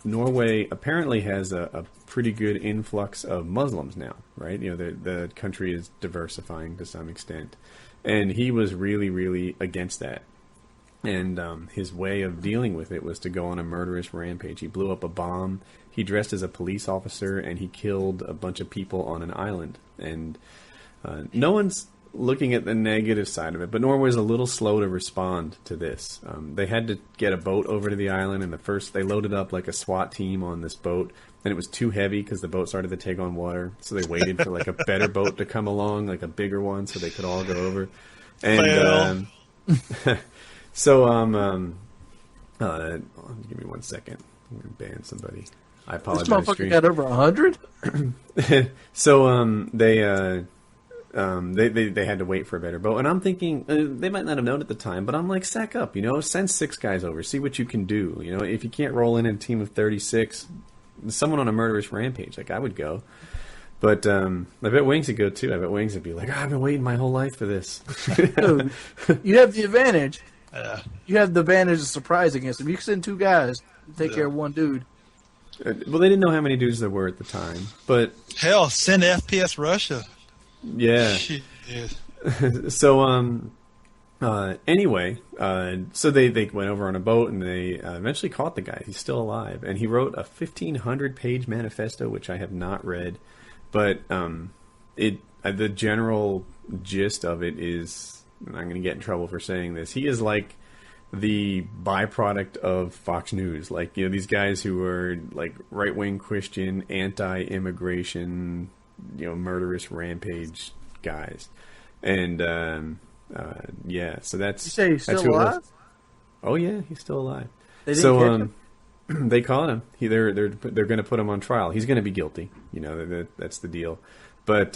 Norway apparently has a pretty good influx of Muslims now, right? The country is diversifying to some extent, and he was really, really against that. And his way of dealing with it was to go on a murderous rampage. He blew up a bomb. He dressed as a police officer, and he killed a bunch of people on an island. And no one's looking at the negative side of it, but Norway's a little slow to respond to this. They had to get a boat over to the island, and they loaded up like a SWAT team on this boat, and it was too heavy because the boat started to take on water. So they waited for a better boat to come along, a bigger one, so they could all go over. And So Give me 1 second. I'm going to ban somebody. I This apologize. motherfucker got over 100. So they had to wait for a better boat, and I'm thinking they might not have known at the time, but I'm like, sack up, send 6 guys over, see what you can do. If you can't roll in a team of 36, someone on a murderous rampage, like I would go. But I bet Wings would go too. I bet Wings would be like, I've been waiting my whole life for this. Dude, you have the advantage. You have the advantage of surprise against him. You can send 2 guys to take care of one dude. Well, they didn't know how many dudes there were at the time, but hell, send FPS Russia. Yeah. Shit. So anyway, so they went over on a boat and they eventually caught the guy. He's still alive, and he wrote a 1,500-page manifesto, which I have not read, but the general gist of it is, and I'm going to get in trouble for saying this, he is like the byproduct of Fox News, like these guys who are like right-wing Christian, anti-immigration, murderous rampage guys, and so that's. You say he's that's still who it was. alive? Oh yeah, he's still alive. They didn't catch him? They caught him. They're going to put him on trial. He's going to be guilty. That's the deal. But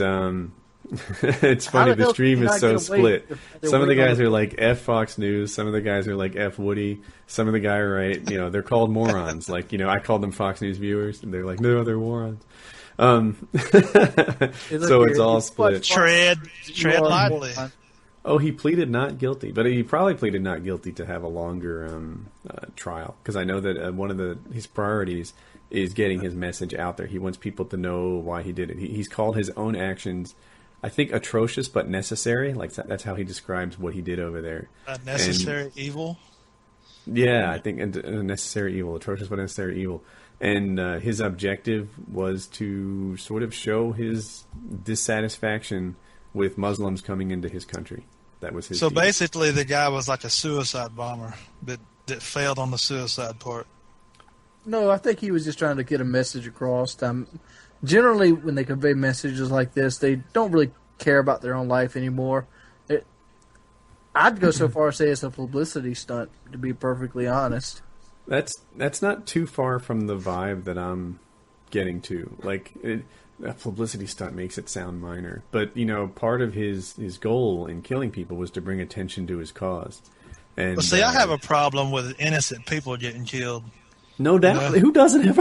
it's funny. The stream is so split. Some of the guys are like F Fox News. Some of the guys are like F Woody. Some of the guys are right. They're called morons. Like I called them Fox News viewers, and they're like, no, they're morons. So it's all split. Tread lightly. Oh, he pleaded not guilty, but he probably pleaded not guilty to have a longer trial, because I know that one of his priorities is getting his message out there. He wants people to know why he did it. He's called his own actions, I think, atrocious but necessary. Like that's how he describes what he did over there. Necessary evil. Yeah, I think a necessary evil, atrocious but necessary evil. And his objective was to sort of show his dissatisfaction with Muslims coming into his country. That was his. So deal. basically, the guy was like a suicide bomber that failed on the suicide part. No, I think he was just trying to get a message across. Generally, when they convey messages like this, they don't really care about their own life anymore. I'd go so far as to say it's a publicity stunt, to be perfectly honest. That's not too far from the vibe that I'm getting to. Like, a publicity stunt makes it sound minor. But, part of his goal in killing people was to bring attention to his cause. And, Well, see, I have a problem with innocent people getting killed. No doubt. Who doesn't have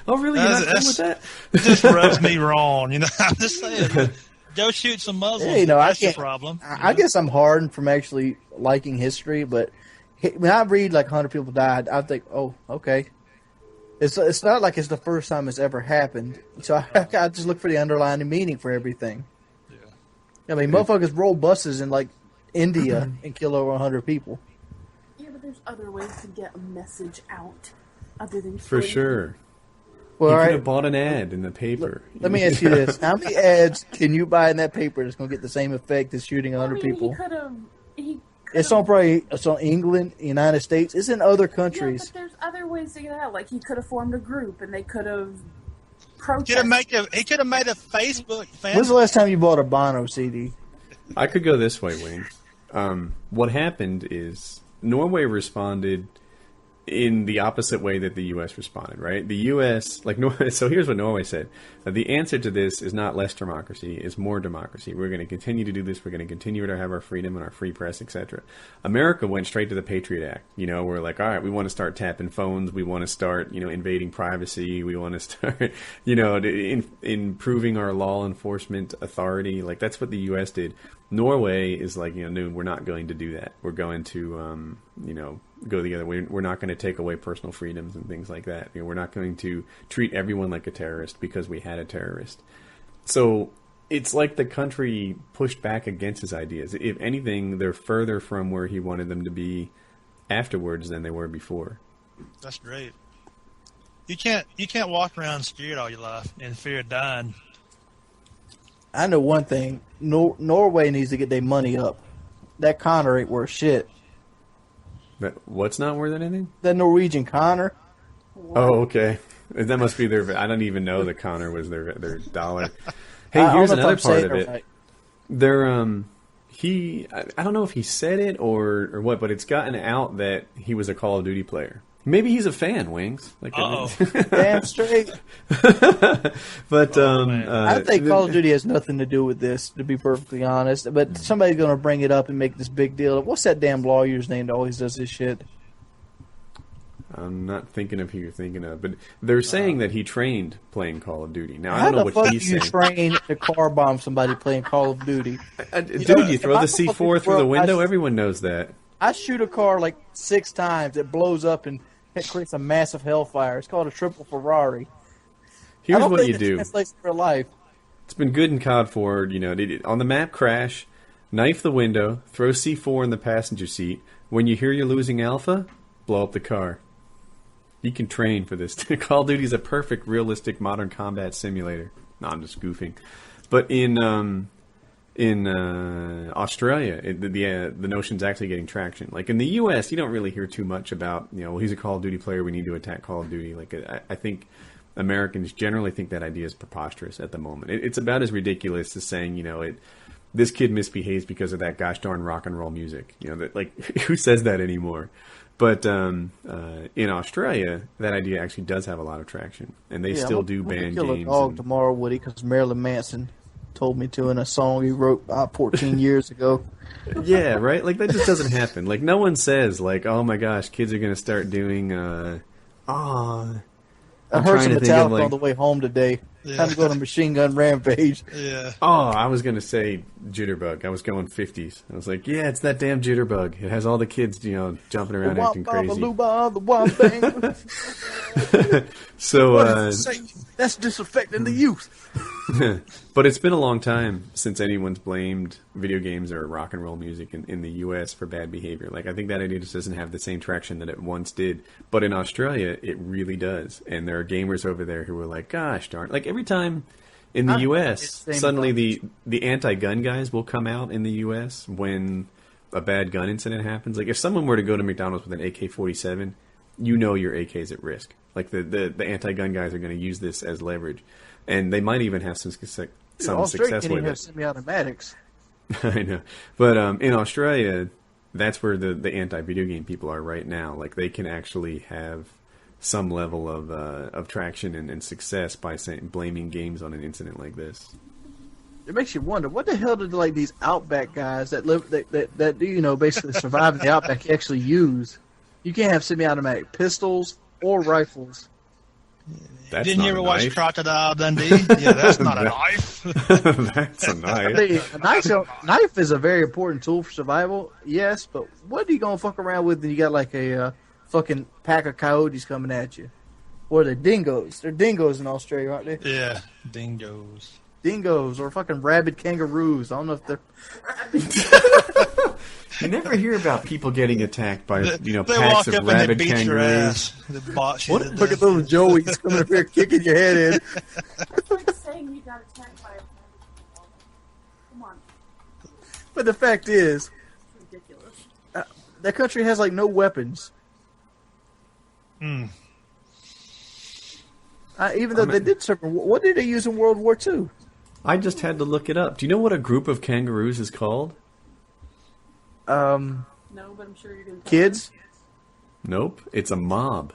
Oh, really? You're not cool with that? It just rubs me wrong. I'm just saying. Go shoot some Muslims. Yeah, that's your problem. I guess I'm hardened from actually liking history, but when I read like 100 people died, I think, oh, okay. It's not like it's the first time it's ever happened. So I just look for the underlying meaning for everything. Yeah. I mean, motherfuckers roll buses in like India and kill over 100 people. Yeah, but there's other ways to get a message out other than for sure. Well, you all could right. have bought an ad in the paper. Let me ask you this: how many ads can you buy in that paper that's going to get the same effect as shooting 100 people? It's on England, United States. It's in other countries. Yeah, but there's other ways to get out. Like he could have formed a group, and they could have protested. He could have made a Facebook fan. When's the last time you bought a Bono CD? I could go this way, Wayne. What happened is Norway responded in the opposite way that the U.S. responded, right? The U.S., so here's what Norway said. The answer to this is not less democracy, it's more democracy. We're going to continue to do this. We're going to continue to have our freedom and our free press, etc. America went straight to the Patriot Act. We're like, all right, we want to start tapping phones. We want to start, invading privacy. We want to start, improving our law enforcement authority. Like, that's what the U.S. did. Norway is like, no, we're not going to do that. We're going to, go the other way. We're not going to take away personal freedoms and things like that. We're not going to treat everyone like a terrorist because we had a terrorist. So it's like the country pushed back against his ideas. If anything, they're further from where he wanted them to be afterwards than they were before. That's great. You can't walk around scared all your life in fear of dying. I know one thing: Norway needs to get their money up. That Connor ain't worth shit. But what's not worth anything? That Norwegian Connor. Oh, okay. That must be their. I don't even know that Connor was their dollar. Hey, here's another part of it. Right. I don't know if he said it or what, but it's gotten out that he was a Call of Duty player. Maybe he's a fan, Wings. Like, damn straight. But I think Call of Duty has nothing to do with this, to be perfectly honest. But somebody's going to bring it up and make this big deal. What's that damn lawyer's name that always does this shit? I'm not thinking of who you're thinking of, but they're saying that he trained playing Call of Duty. Now, I don't know what he's saying. How the fuck do you train to car bomb somebody playing Call of Duty? Dude, you throw the C4 through the window? Everyone knows that. I shoot a car like 6 times. It blows up and it creates a massive hellfire. It's called a triple Ferrari. Here's what you do. Translates for life. It's been good in COD 4, on the map crash, knife the window, throw C4 in the passenger seat. When you hear you're losing alpha, blow up the car. You can train for this. Call of Duty is a perfect, realistic, modern combat simulator. No, I'm just goofing. But in Australia, the notion's actually getting traction. Like in the U.S., you don't really hear too much about, well, he's a Call of Duty player, we need to attack Call of Duty. Like I think Americans generally think that idea is preposterous at the moment. It's about as ridiculous as saying, this kid misbehaves because of that gosh darn rock and roll music. Who says that anymore? But in Australia, that idea actually does have a lot of traction, and they still do ban games. I'm gonna kill a dog tomorrow, Woody, because Marilyn Manson told me to in a song he wrote 14 years ago. Yeah, right? Like, that just doesn't happen. Like, no one says, like, oh my gosh, kids are going to start doing, I heard some Metallica on the way home today. Yeah. Time to go on a machine gun rampage. Yeah. Oh, I was going to say Jitterbug. I was going 50s. I was like, yeah, it's that damn Jitterbug. It has all the kids, jumping around acting crazy. So, that's disaffecting the youth. But it's been a long time since anyone's blamed video games or rock and roll music in the U.S. for bad behavior. Like, I think that idea just doesn't have the same traction that it once did. But in Australia, it really does. And there are gamers over there who are like, gosh darn. Like, every time in the U.S., suddenly the anti-gun guys will come out in the U.S. when a bad gun incident happens. Like, if someone were to go to McDonald's with an AK-47, your AK is at risk. Like, the anti-gun guys are going to use this as leverage. And they might even have some success with it. Have semi-automatics. I know. But in Australia, that's where the anti-video game people are right now. Like, they can actually have some level of traction and success by blaming games on an incident like this. It makes you wonder, what the hell did these Outback guys that live that basically survive in the Outback actually use? You can't have semi-automatic pistols or rifles. Didn't you ever watch Crocodile Dundee? Yeah, that's not a knife. That's a knife. A knife is a very important tool for survival, yes, but what are you going to fuck around with when you got like a fucking pack of coyotes coming at you? Or the dingoes. They're dingoes in Australia, aren't they? Yeah, dingoes. Dingoes or fucking rabid kangaroos. I don't know if they're... You never hear about people getting attacked by packs of rabid kangaroos. Look at those Joeys coming up here kicking your head in. It's like saying you got attacked by a Come on. But the fact is, It's ridiculous. that country has no weapons. Hmm. Even though they did serve, what did they use in World War II? I just had to look it up. Do you know what a group of kangaroos is called? No, but I'm sure you're going to kids? Nope. It's a mob.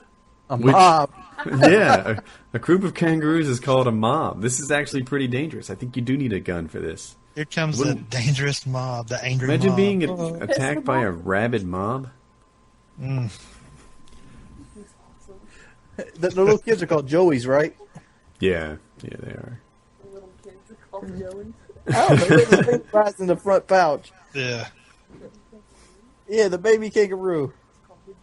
Mob? Yeah. A group of kangaroos is called a mob. This is actually pretty dangerous. I think you do need a gun for this. Here comes the dangerous mob, the angry mob. Imagine being attacked by a rabid mob. Mm. The little kids are called Joeys, right? Yeah. Yeah, they are. The little kids are called Joey. Oh, the baby flies in the front pouch. Yeah. Yeah, the baby kangaroo. It's called the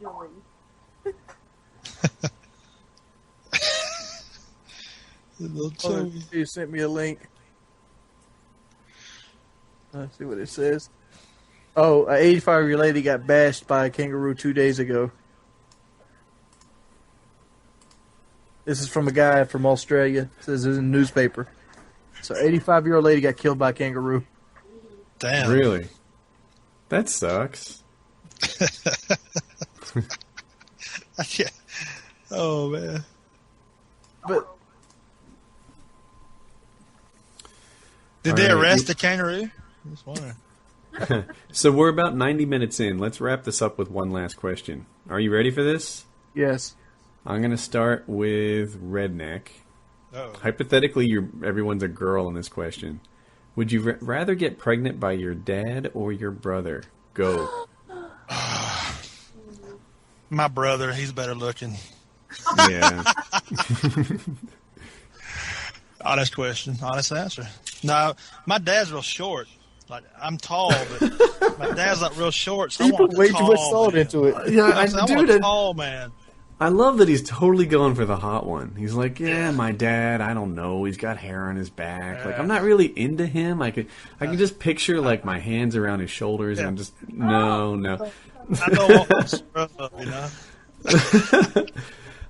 Joey. You sent me a link. Let's see what it says. Oh, an 85-year-old lady got bashed by a kangaroo 2 days ago. This is from a guy from Australia. It says it's in the newspaper. So, 85-year-old lady got killed by a kangaroo. Damn. Really? That sucks. Yeah. Oh, man. But did they arrest the kangaroo? I was wondering. So we're about 90 minutes in. Let's wrap this up with one last question. Are you ready for this? Yes. I'm going to start with Redneck. Oh. Hypothetically, everyone's a girl in this question. Would you rather get pregnant by your dad or your brother? Go. My brother, he's better looking. Yeah. Honest question, honest answer. No, my dad's real short. Like, I'm tall, but my dad's not real short, so I You want put a way too tall much salt man. into it. Yeah, I want a tall man. I love that he's totally going for the hot one. He's like, yeah, my dad, I don't know. He's got hair on his back. Like, I'm not really into him. I can just picture, like, my hands around his shoulders, and I'm just, no. I don't want to scrub, you know?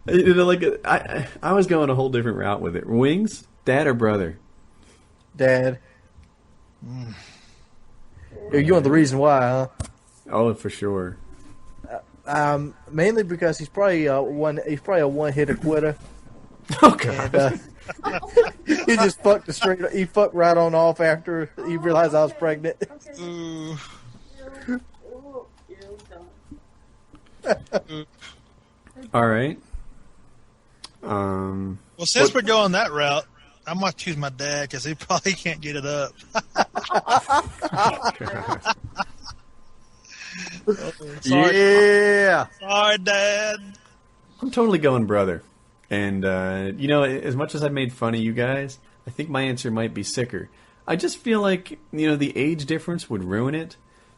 You know, like, I was going a whole different route with it. Wings, dad or brother? Dad. You want the reason why, huh? Oh, for sure. Mainly because he's probably a one-hitter quitter. Oh, God. And, he just fucked he fucked right on off after he realized I was pregnant. Ooh. All right. Well, since we're going that route, I'm going to choose my dad because he probably can't get it up. Sorry, Yeah. Sorry, Dad. I'm totally going brother. And, you know, as much as I made fun of you guys, I think my answer might be sicker. I just feel like, you know, the age difference would ruin it.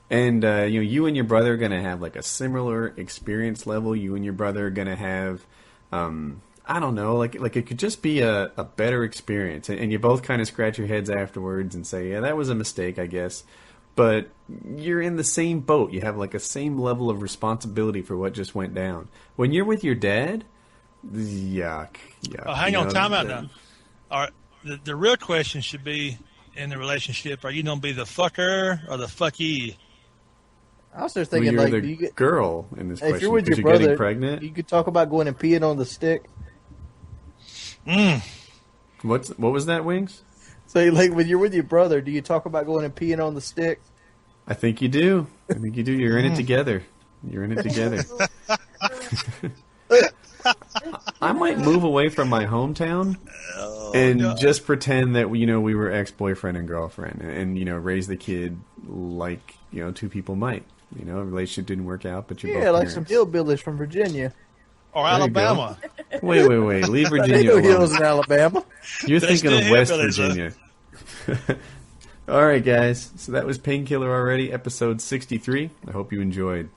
And, you know, you and your brother are going to have, like, a similar experience level. You and your brother are going to have, I don't know, like it could just be a better experience. And you both kind of scratch your heads afterwards and say, yeah, that was a mistake, I guess. But you're in the same boat. You have, like, a same level of responsibility for what just went down. When you're with your dad, yuck. Oh, hang on, time out now. All right, the real question should be, in the relationship, are you going to be the fucker or the fucky? I was just Well, thinking, you're like, the girl in this question if you're with because your you're getting brother, pregnant. you could talk about going and peeing on the stick. What was that, Wings? So, like, when you're with your brother, do you talk about going and peeing on the stick? I think you do. You're in it together. You're in it together. I might move away from my hometown and just pretend that we were ex-boyfriend and girlfriend, and raise the kid like two people might. A relationship didn't work out, but you're both like parents. some hillbillies from Virginia Or There you Alabama. Wait. Leave Virginia no alone. hills in Alabama. You're There's thinking of still West hillbillies, Virginia. All right, guys. So that was Painkiller Already, episode 63. I hope you enjoyed.